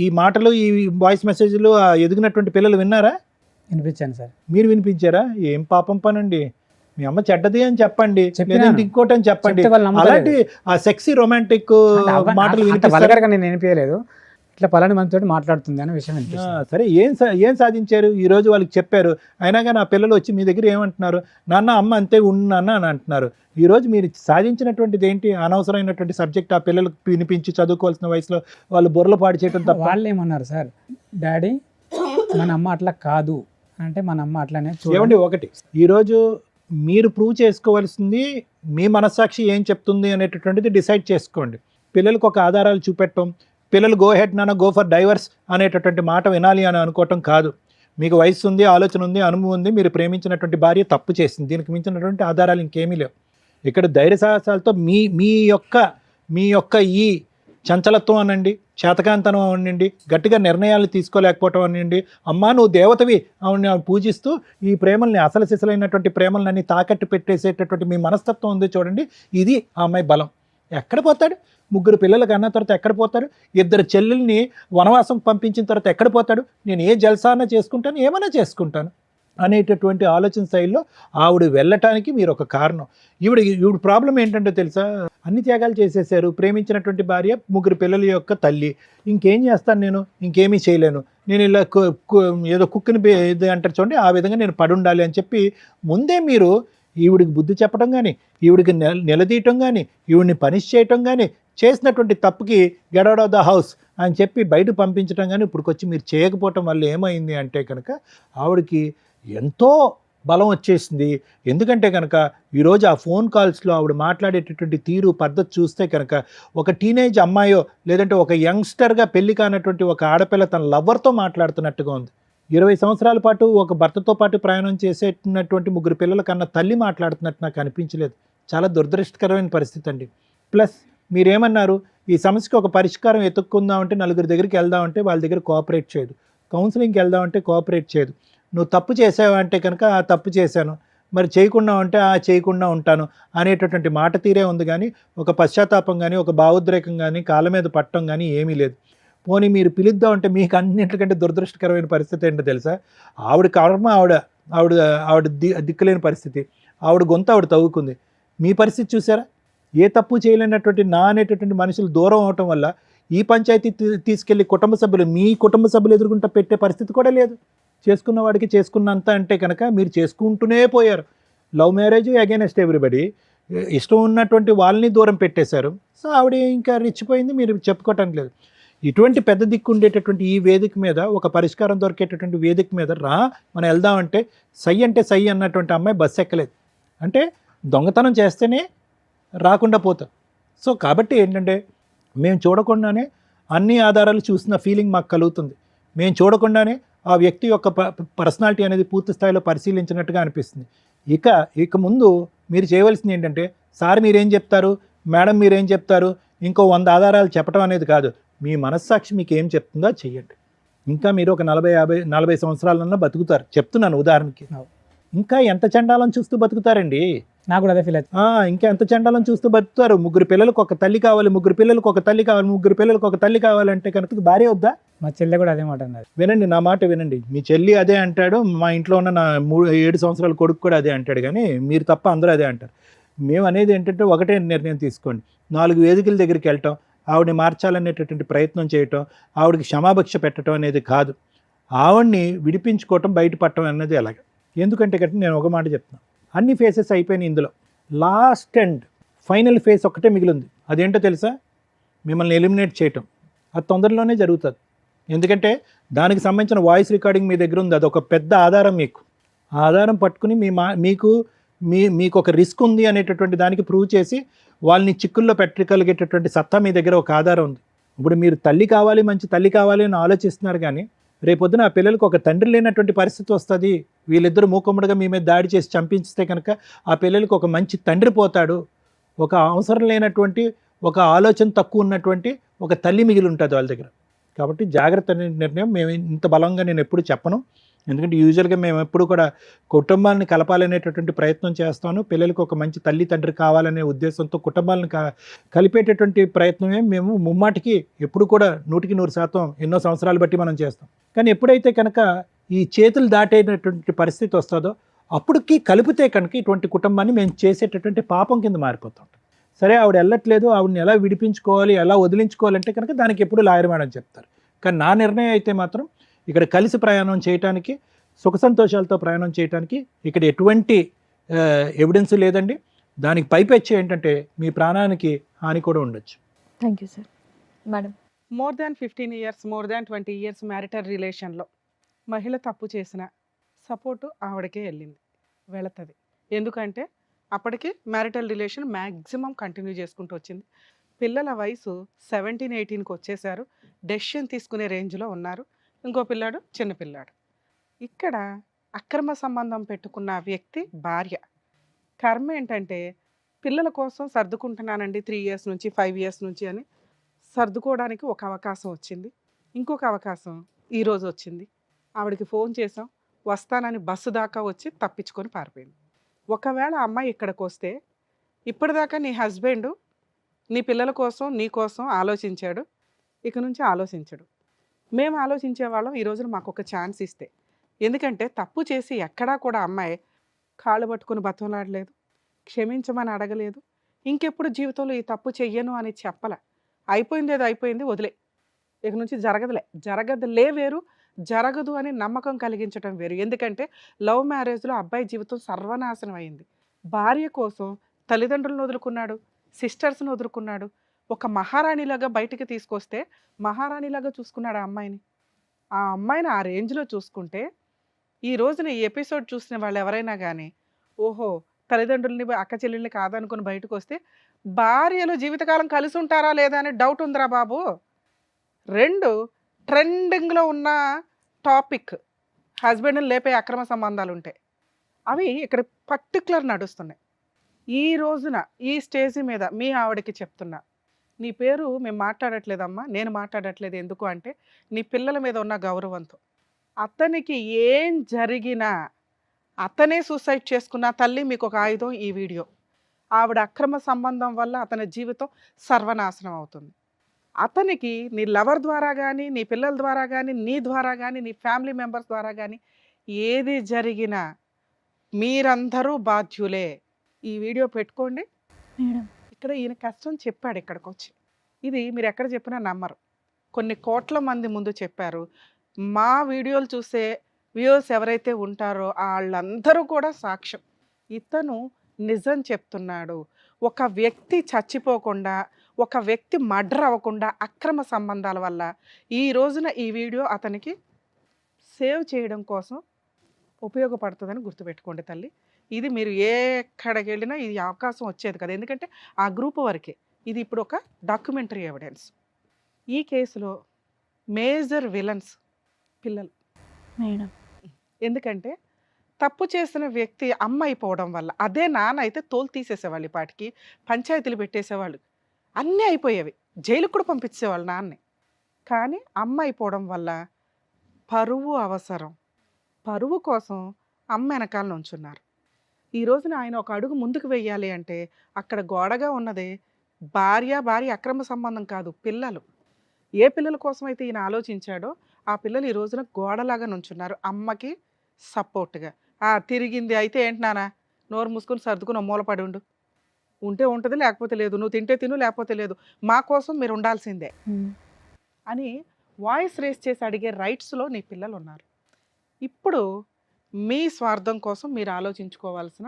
ఈ మాటలు, ఈ వాయిస్ మెసేజ్లు ఎదిగినటువంటి పిల్లలు విన్నారా? వినిపించాను సార్. మీరు వినిపించారా? ఏం పాపం పనండి, మీ అమ్మ చెడ్డది అని చెప్పండి, లేదంటే ఇంకోటి అని చెప్పండి. అలాంటి ఆ సెక్సీ రొమాంటిక్ మాటలు నేను వినిపించలేదు. ఇట్లా పలాని మనతో మాట్లాడుతుంది అనే విషయం వినిపిస్తుంది. సరే, ఏం సాధించారు ఈ రోజు? వాళ్ళకి చెప్పారు, అయినా కానీ ఆ పిల్లలు వచ్చి మీ దగ్గర ఏమంటున్నారు, నాన్న అమ్మ అంతే ఉన్నాన్న అని అంటున్నారు. ఈరోజు మీరు సాధించినటువంటిది ఏంటి? అనవసరమైనటువంటి సబ్జెక్ట్ ఆ పిల్లలకు వినిపించి చదువుకోవాల్సిన వయసులో వాళ్ళు బుర్రలు పాడు చేయడం తప్ప. వాళ్ళు ఏమన్నారు సార్, డాడీ మన అమ్మ అట్లా కాదు అంటే, మన అమ్మ అట్లానే. ఏమండి, ఒకటి ఈరోజు మీరు ప్రూవ్ చేసుకోవాల్సింది మీ మనస్సాక్షి ఏం చెప్తుంది అనేటటువంటిది డిసైడ్ చేసుకోండి. పిల్లలకు ఒక ఆధారాలు చూపెట్టడం, పిల్లలు గో హెడ్ నాన్న గో ఫర్ డైవర్స్ అనేటటువంటి మాట వినాలి అని అనుకోవటం కాదు. మీకు వయసు ఉంది, ఆలోచన ఉంది, అనుభవం ఉంది, మీరు ప్రేమించినటువంటి భార్య తప్పు చేసింది, దీనికి మించినటువంటి ఆధారాలు ఇంకేమీ లేవు. ఇక్కడ ధైర్య సాహసాలతో మీ యొక్క మీ యొక్క ఈ చంచలత్వం అనండి, చేతకాంతనం అనండి, గట్టిగా నిర్ణయాలు తీసుకోలేకపోవటం అనండి, అమ్మా నువ్వు దేవతవి ఆవిడ పూజిస్తూ ఈ ప్రేమల్ని అసలు సిసలైనటువంటి ప్రేమలన్నీ తాకట్టు పెట్టేసేటటువంటి మీ మనస్తత్వం ఉంది చూడండి, ఇది ఆ అమ్మాయి బలం. ఎక్కడ పోతాడు? 3 పిల్లలకు అన్న తర్వాత ఎక్కడ పోతాడు? 2 చెల్లెల్ని వనవాసం పంపించిన తర్వాత ఎక్కడ పోతాడు? నేను ఏ జల్సానా చేసుకుంటాను, ఏమైనా చేసుకుంటాను అనేటటువంటి ఆలోచన శైలిలో ఆవిడ వెళ్ళటానికి మీరు ఒక కారణం. ఈవిడ ప్రాబ్లం ఏంటంటే తెలుసా, అన్ని త్యాగాలు చేసేసారు, ప్రేమించినటువంటి భార్య, 3 పిల్లల యొక్క తల్లి, ఇంకేం చేస్తాను నేను, ఇంకేమీ చేయలేను, నేను ఇలా ఏదో కుక్కిని ఇది అంటారు చూడండి, ఆ విధంగా నేను పడుండాలి అని చెప్పి ముందే మీరు ఈవిడికి బుద్ధి చెప్పడం కానీ, ఈవిడికి నిలదీయటం కానీ, ఈవిడిని పనిష్ చేయటం కానీ, చేసినటువంటి తప్పుకి get out of the house అని చెప్పి బయట పంపించడం కానీ ఇప్పుడుకొచ్చి మీరు చేయకపోవటం వల్ల ఏమైంది అంటే కనుక ఆవిడకి ఎంతో బలం వచ్చేసింది. ఎందుకంటే కనుక ఈరోజు ఆ ఫోన్ కాల్స్లో ఆవిడ మాట్లాడేటటువంటి తీరు పద్ధతి చూస్తే కనుక ఒక టీనేజ్ అమ్మాయో లేదంటే ఒక యంగ్స్టర్గా పెళ్లి కానటువంటి ఒక ఆడపిల్ల తన లవర్తో మాట్లాడుతున్నట్టుగా ఉంది. 20 సంవత్సరాల పాటు ఒక భర్తతో పాటు ప్రయాణం చేసేటటువంటి 3 పిల్లల కన్నా తల్లి మాట్లాడుతున్నట్టు నాకు అనిపించలేదు. చాలా దురదృష్టకరమైన పరిస్థితి అండి. ప్లస్ మీరేమన్నారు, ఈ సమస్యకి ఒక పరిష్కారం ఎత్తుక్కుందామంటే 4 దగ్గరికి వెళ్దామంటే వాళ్ళ దగ్గర కోఆపరేట్ చేయదు, కౌన్సిలింగ్కి వెళ్దామంటే కోఆపరేట్ చేయదు, నువ్వు తప్పు చేసావంటే కనుక ఆ తప్పు చేశాను, మరి చేయకుండా ఉంటే ఆ చేయకుండా ఉంటాను అనేటటువంటి మాట తీరే ఉంది. కానీ ఒక పశ్చాత్తాపం కానీ ఒక భావోద్రేకం కానీ కాళ్ళ మీద పట్టడం కానీ ఏమీ లేదు. పోనీ మీరు పిలుద్దామంటే మీకు అన్నింటికంటే దురదృష్టకరమైన పరిస్థితి ఏంటో తెలుసా, ఆవిడ కర్మ ఆవిడ ఆవిడ ఆవిడ దిక్కులేని పరిస్థితి, ఆవిడ గొంతు ఆవిడ తవ్వుకుంది. మీ పరిస్థితి చూసారా, ఏ తప్పు చేయలేనటువంటి నా అనేటటువంటి మనుషులు దూరం అవటం వల్ల ఈ పంచాయతీ తీసుకెళ్లి కుటుంబ సభ్యులు మీ కుటుంబ సభ్యులు ఎదుర్కొంటూ పెట్టే పరిస్థితి కూడా లేదు. చేసుకున్న వాడికి చేసుకున్నంత అంటే కనుక మీరు చేసుకుంటూనే పోయారు. లవ్ మ్యారేజ్ అగైనెస్ట్ ఎవ్రీబడి, ఇష్టం ఉన్నటువంటి వాళ్ళని దూరం పెట్టేశారు. సో ఆవిడ ఇంకా రెచ్చిపోయింది, మీరు చెప్పుకోవటం లేదు. ఇటువంటి పెద్ద దిక్కు ఉండేటటువంటి ఈ వేదిక మీద ఒక పరిష్కారం దొరికేటటువంటి వేదిక మీద మనం వెళ్దామంటే సై అంటే సై అన్నటువంటి అమ్మాయి బస్సు ఎక్కలేదు. అంటే దొంగతనం చేస్తేనే రాకుండా పోతాం. సో కాబట్టి ఏంటంటే మేము చూడకుండానే అన్ని ఆధారాలు చూసిన ఫీలింగ్ మాకు కలుగుతుంది. మేము చూడకుండానే ఆ వ్యక్తి యొక్క పర్సనాలిటీ అనేది పూర్తి స్థాయిలో పరిశీలించినట్టుగా అనిపిస్తుంది. ఇక ముందు మీరు చేయవలసింది ఏంటంటే, సార్ మీరేం చెప్తారు, మేడం మీరేం చెప్తారు, ఇంకో 100 ఆధారాలు చెప్పడం అనేది కాదు, మీ మనస్సాక్షి మీకు ఏం చెప్తుందో చెయ్యండి. ఇంకా మీరు ఒక 40 సంవత్సరాలన్నా బతుకుతారు, చెప్తున్నాను ఉదాహరణకి. ఇంకా ఎంత చండాలం చూస్తూ బతుకుతారండి, నాకు కూడా అదే ఫీల్ అవుతుంది. ఇంకా ఎంత చండాలం చూస్తూ బతుకుతారు. 3 పిల్లలకు ఒక తల్లి కావాలి, 3 పిల్లలకు ఒక తల్లి కావాలి, 3 పిల్లలకు ఒక తల్లి కావాలంటే కనుక భార్య వద్దా? మా చెల్లె కూడా అదే మాట అన్నది. వినండి, నా మాట వినండి. మీ చెల్లి అదే అంటాడు, మా ఇంట్లో ఉన్న నా 7 సంవత్సరాల కొడుకు కూడా అదే అంటాడు, కానీ మీరు తప్ప అందరూ అదే అంటారు. మేము అనేది ఏంటంటే ఒకటే నిర్ణయం తీసుకోండి. 4 వేదికల దగ్గరికి వెళ్ళటం, ఆవిడని మార్చాలనేటటువంటి ప్రయత్నం చేయటం, ఆవిడకి క్షమాభిక్ష పెట్టడం అనేది కాదు, ఆవిడ్ని విడిపించుకోవటం, బయటపడటం అనేది ఎలాగ. ఎందుకంటే కనుక నేను ఒక మాట చెప్తున్నాను, అన్ని ఫేసెస్ అయిపోయినాయి, ఇందులో లాస్ట్ అండ్ ఫైనల్ ఫేస్ ఒక్కటే మిగిలింది. అదేంటో తెలుసా, మిమ్మల్ని ఎలిమినేట్ చేయటం. అది తొందరలోనే జరుగుతుంది. ఎందుకంటే దానికి సంబంధించిన వాయిస్ రికార్డింగ్ మీ దగ్గర ఉంది, అదొక పెద్ద ఆధారం. మీకు ఆ ఆధారం పట్టుకుని మీకు ఒక రిస్క్ ఉంది అనేటటువంటి దానికి ప్రూవ్ చేసి వాళ్ళని చిక్కుల్లో పెట్టగలిగేటటువంటి సత్తా మీ దగ్గర ఒక ఆధారం ఉంది. ఇప్పుడు మీరు తల్లి కావాలి, మంచి తల్లి కావాలి అని ఆలోచిస్తున్నారు, కానీ రేపొద్దున ఆ పిల్లలకు ఒక తండ్రి లేనటువంటి పరిస్థితి వస్తుంది. వీళ్ళిద్దరూ మూకుమ్మడిగా మీ మీద దాడి చేసి చంపించితే కనుక ఆ పిల్లలకు ఒక మంచి తండ్రి పోతాడు, ఒక అవసరం లేనటువంటి, ఒక ఆలోచన తక్కువ ఉన్నటువంటి ఒక తల్లి మిగిలి ఉంటుంది వాళ్ళ దగ్గర. కాబట్టి జాగ్రత్త నిర్ణయం. మేము ఇంత బలంగా నేను ఎప్పుడు చెప్పను, ఎందుకంటే యూజువల్గా మేము ఎప్పుడు కూడా కుటుంబాలను కలపాలనేటటువంటి ప్రయత్నం చేస్తాను. పిల్లలకు ఒక మంచి తల్లి తండ్రి కావాలనే ఉద్దేశంతో కుటుంబాలను కలిపేటటువంటి ప్రయత్నమే మేము ముమ్మాటికి ఎప్పుడు కూడా 100% ఎన్నో సంవత్సరాలు బట్టి మనం చేస్తాం. కానీ ఎప్పుడైతే కనుక ఈ చేతులు దాటేటటువంటి పరిస్థితి వస్తుందో అప్పటికి కలిపితే కనుక ఇటువంటి కుటుంబాన్ని మేము చేసేటటువంటి పాపం కింద మారిపోతాం. సరే ఆవిడ వెళ్ళట్లేదు, ఆవిడని ఎలా విడిపించుకోవాలి, ఎలా వదిలించుకోవాలంటే కనుక దానికి ఎప్పుడు లాయర్ మేడం చెప్తారు. కానీ నా నిర్ణయం అయితే మాత్రం ఇక్కడ కలిసి ప్రయాణం చేయడానికి, సుఖ సంతోషాలతో ప్రయాణం చేయడానికి ఇక్కడ ఎటువంటి ఎవిడెన్స్ లేదండి. దానికి పైపెచ్చి ఏంటంటే మీ ప్రాణానికి హాని కూడా ఉండొచ్చు. Thank you sir. Madam, more than 15 years, more than 20 years marital రిలేషన్లో మహిళ తప్పు చేసిన సపోర్టు ఆవిడకే వెళుతుంది. ఎందుకంటే అప్పటికి మ్యారిటల్ రిలేషన్ మ్యాక్సిమం కంటిన్యూ చేసుకుంటూ వచ్చింది. పిల్లల వయసు 17, 18కి వచ్చేసారు, డెసిషన్ తీసుకునే రేంజ్లో ఉన్నారు. ఇంకో పిల్లాడు చిన్నపిల్లాడు. ఇక్కడ అక్రమ సంబంధం పెట్టుకున్న వ్యక్తి భార్య. కర్మ ఏంటంటే పిల్లల కోసం సర్దుకుంటున్నానండి 3 ఇయర్స్ నుంచి 5 ఇయర్స్ నుంచి అని సర్దుకోవడానికి ఒక అవకాశం వచ్చింది. ఇంకొక అవకాశం ఈరోజు వచ్చింది. ఆవిడకి ఫోన్ చేసాం, వస్తానని బస్సు దాకా వచ్చి తప్పించుకొని పారిపోయింది. ఒకవేళ ఆ అమ్మాయి ఇక్కడికి వస్తే ఇప్పటిదాకా నీ హస్బెండ్ నీ పిల్లల కోసం నీ కోసం ఆలోచించాడు, ఇక నుంచి ఆలోచించడు. మేము ఆలోచించేవాళ్ళం ఈ రోజున మాకు ఒక ఛాన్స్ ఇస్తే. ఎందుకంటే తప్పు చేసి ఎక్కడా కూడా అమ్మాయి కాళ్ళు పట్టుకుని బతంలాడలేదు, క్షమించమని అడగలేదు, ఇంకెప్పుడు జీవితంలో ఈ తప్పు చెయ్యను అని చెప్పలే. అయిపోయింది ఏదో అయిపోయింది, వదిలే, ఇక నుంచి జరగదులే వేరు, జరగదు అని నమ్మకం కలిగించడం వేరు. ఎందుకంటే లవ్ మ్యారేజ్లో అబ్బాయి జీవితం సర్వనాశనం అయింది. భార్య కోసం తల్లిదండ్రులను వదులుకున్నాడు, సిస్టర్స్ని వదులుకున్నాడు, ఒక మహారాణిలాగా బయటికి తీసుకొస్తే మహారాణిలాగా చూసుకున్నాడు ఆ అమ్మాయిని. ఆ అమ్మాయిని ఆ రేంజ్లో చూసుకుంటే ఈ రోజున ఈ ఎపిసోడ్ చూసిన వాళ్ళు ఎవరైనా కానీ ఓహో తల్లిదండ్రులని అక్క చెల్లెల్ని కాదనుకుని బయటకు వస్తే భార్యలు జీవితకాలం కలిసి ఉంటారా లేదా అనే డౌట్ ఉందిరా బాబు. 2 ట్రెండింగ్లో ఉన్న టాపిక్ హస్బెండ్ని లేపే అక్రమ సంబంధాలు ఉంటాయి, అవి ఇక్కడ పర్టికులర్ నడుస్తున్నాయి. ఈ రోజున ఈ స్టేజ్ మీద మీ ఆవిడకి చెప్తున్నా, నీ పేరు మేము మాట్లాడట్లేదమ్మా, నేను మాట్లాడట్లేదు. ఎందుకు అంటే నీ పిల్లల మీద ఉన్న గౌరవంతో. అతనికి ఏం జరిగినా అతనే సూసైడ్ చేసుకున్న తల్లి మీకు ఒక ఆయుధం ఈ వీడియో. ఆవిడ అక్రమ సంబంధం వల్ల అతని జీవితం సర్వనాశనం అవుతుంది. అతనికి నీ లవర్ ద్వారా కానీ నీ పిల్లల ద్వారా కానీ నీ ద్వారా కానీ నీ ఫ్యామిలీ మెంబర్స్ ద్వారా కానీ ఏది జరిగినా మీరందరూ బాధ్యులే. ఈ వీడియో పెట్టుకోండి. మేడం ఇక్కడ ఈయన కష్టం చెప్పాడు ఇక్కడికి వచ్చి. ఇది మీరు ఎక్కడ చెప్పినా నమ్మరు. కొన్ని కోట్ల మంది ముందు చెప్పారు. మా వీడియోలు చూసే వ్యూవర్స్ ఎవరైతే ఉంటారో వాళ్ళందరూ కూడా సాక్ష్యం. ఇతను నిజం చెప్తున్నాడు. ఒక వ్యక్తి చచ్చిపోకుండా, ఒక వ్యక్తి మర్డర్ అవ్వకుండా అక్రమ సంబంధాల వల్ల ఈ రోజున ఈ వీడియో అతనికి సేవ్ చేయడం కోసం ఉపయోగపడుతుందని గుర్తుపెట్టుకోండి తల్లి. ఇది మీరు ఎక్కడికి వెళ్ళినా ఇది అవకాశం వచ్చేది కదా, ఎందుకంటే ఆ గ్రూప్ వరకే. ఇది ఇప్పుడు ఒక డాక్యుమెంటరీ ఎవిడెన్స్. ఈ కేసులో మేజర్ విలన్స్ పిల్లలు. మేడం ఎందుకంటే తప్పు చేసిన వ్యక్తి అమ్మ అయిపోవడం వల్ల, అదే నాన్న అయితే తోలు తీసేసేవాళ్ళు, ఈ పాటికి పంచాయతీలు పెట్టేసేవాళ్ళు, అన్నీ అయిపోయేవి, జైలుకు కూడా పంపించేవాళ్ళు నాన్నే. కానీ అమ్మ అయిపోవడం వల్ల పరువు అవసరం, పరువు కోసం అమ్మ వెనకాల నుంచున్నారు. ఈ రోజున ఆయన ఒక అడుగు ముందుకు వెయ్యాలి అంటే అక్కడ గోడగా ఉన్నది భార్య అక్రమ సంబంధం కాదు, పిల్లలు. ఏ పిల్లల కోసం అయితే ఈయన ఆలోచించాడో ఆ పిల్లలు ఈ రోజున గోడలాగా నుంచున్నారు అమ్మకి సపోర్ట్గా. తిరిగింది అయితే ఏంటి నాన్న, నోరు మూసుకొని సర్దుకుని మూలపడి ఉండు, ఉంటే ఉంటుంది లేకపోతే లేదు, నువ్వు తింటే తిను లేకపోతే లేదు, మా కోసం మీరు ఉండాల్సిందే అని వాయిస్ రేస్ చేసి అడిగే రైట్స్లో నీ పిల్లలు ఉన్నారు. ఇప్పుడు మీ స్వార్థం కోసం మీరు ఆలోచించుకోవాల్సిన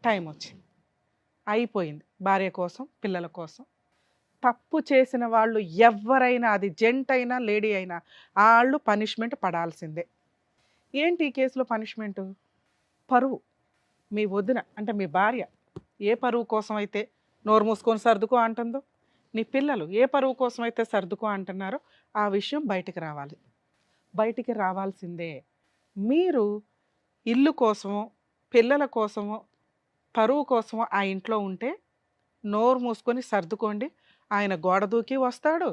టైం వచ్చింది, అయిపోయింది. భార్య కోసం పిల్లల కోసం తప్పు చేసిన వాళ్ళు ఎవరైనా, అది జెంట్ అయినా లేడీ అయినా, వాళ్ళు పనిష్మెంట్ పడాల్సిందే. ఏంటి ఈ కేసులో పనిష్మెంటు? పరువు. మీ వదిన అంటే మీ భార్య ఏ పరువు కోసం అయితే నోరు మూసుకొని సర్దుకో అంటుందో, నీ పిల్లలు ఏ పరువు కోసం అయితే సర్దుకో అంటున్నారో ఆ విషయం బయటికి రావాలి, బయటికి రావాల్సిందే. మీరు ఇల్లు కోసమో పిల్లల కోసమో పరువు కోసమో ఆ ఇంట్లో ఉంటే నోరు మూసుకొని సర్దుకోండి. ఆయన గోడ దూకి వస్తాడు,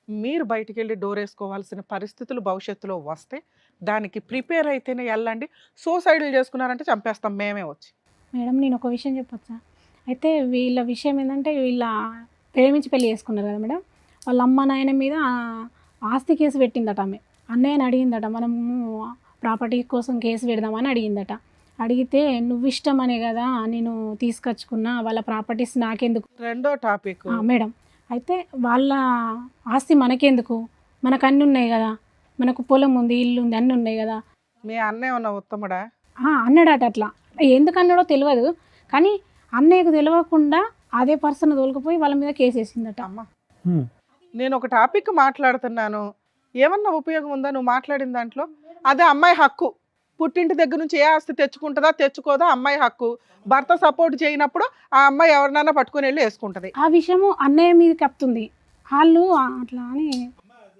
మీరు బయటికి వెళ్ళి డోర్ వేసుకోవాల్సిన పరిస్థితులు భవిష్యత్తులో వస్తే దానికి ప్రిపేర్ అయితేనే వెళ్ళండి. సూసైడ్లు చేసుకున్నారంటే చంపేస్తాం మేమే వచ్చి. మేడం నేను ఒక విషయం చెప్పొచ్చా? అయితే వీళ్ళ విషయం ఏంటంటే వీళ్ళ ప్రేమించి పెళ్లి చేసుకున్నారు కదా మేడం, వాళ్ళ అమ్మ నాయన మీద ఆస్తి కేసు పెట్టిందట. ఆమె అన్నయ్యని అడిగిందట, మనము ప్రాపర్టీ కోసం కేసు పెడదామని అడిగిందట. అడిగితే నువ్వు ఇష్టమనే కదా నేను తీసుకొచ్చుకున్నా, వాళ్ళ ప్రాపర్టీస్ నాకెందుకు. రెండో టాపిక్ మేడం అయితే వాళ్ళ ఆస్తి మనకెందుకు, మనకు అన్నీ ఉన్నాయి కదా, మనకు పొలం ఉంది, ఇల్లు ఉంది, అన్నీ ఉన్నాయి కదా. మీ అన్నయ్య ఉన్న ఉత్తముడా? అన్నాడట. అట్లా ఎందుకు అన్నాడో తెలియదు, కానీ అన్నయ్యకు తెలియకుండా అదే పర్సన్ తోలుకుపోయి వాళ్ళ మీద కేసు వేసిందట. అమ్మ నేను ఒక టాపిక్ మాట్లాడుతున్నాను, ఏమన్నా ఉపయోగం ఉందా నువ్వు మాట్లాడిన దాంట్లో? అదే అమ్మాయి హక్కు, పుట్టింటి దగ్గర నుంచి ఏ ఆస్తి తెచ్చుకుంటుందా తెచ్చుకోదా అమ్మాయి హక్కు. భర్త సపోర్ట్ చేయనప్పుడు ఆ అమ్మాయి ఎవరినైనా పట్టుకుని వెళ్ళి వేసుకుంటుంది. ఆ విషయము అన్నయ్య మీద కప్పుతుంది వాళ్ళు అట్లా అని.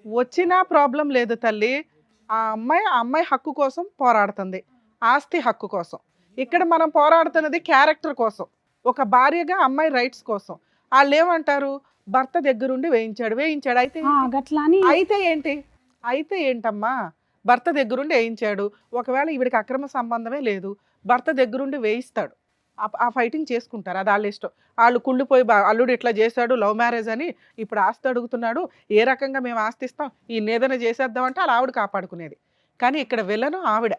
వచ్చినా ప్రాబ్లం లేదు తల్లి, ఆ అమ్మాయి హక్కు కోసం పోరాడుతుంది, ఆస్తి హక్కు కోసం. ఇక్కడ మనం పోరాడుతున్నది క్యారెక్టర్ కోసం. ఒక భార్యగా అమ్మాయి రైట్స్ కోసం వాళ్ళు ఏమంటారు, భర్త దగ్గరుండి వేయించాడు అయితే గట్లా అని అయితే ఏంటమ్మా, భర్త దగ్గరుండి వేయించాడు, ఒకవేళ ఈవిడికి అక్రమ సంబంధమే లేదు, భర్త దగ్గరుండి వేయిస్తాడు, ఆ ఫైటింగ్ చేసుకుంటారు, అది వాళ్ళ ఇష్టం. వాళ్ళు కుళ్ళిపోయి అల్లుడు ఇట్లా చేశాడు లవ్ మ్యారేజ్ అని ఇప్పుడు ఆస్తి అడుగుతున్నాడు, ఏ రకంగా మేము ఆస్తి ఇస్తాం, ఈ ఏదైనా చేసేద్దామంటే వాళ్ళ ఆవిడ కాపాడుకునేది. కానీ ఇక్కడ విలను ఆవిడ,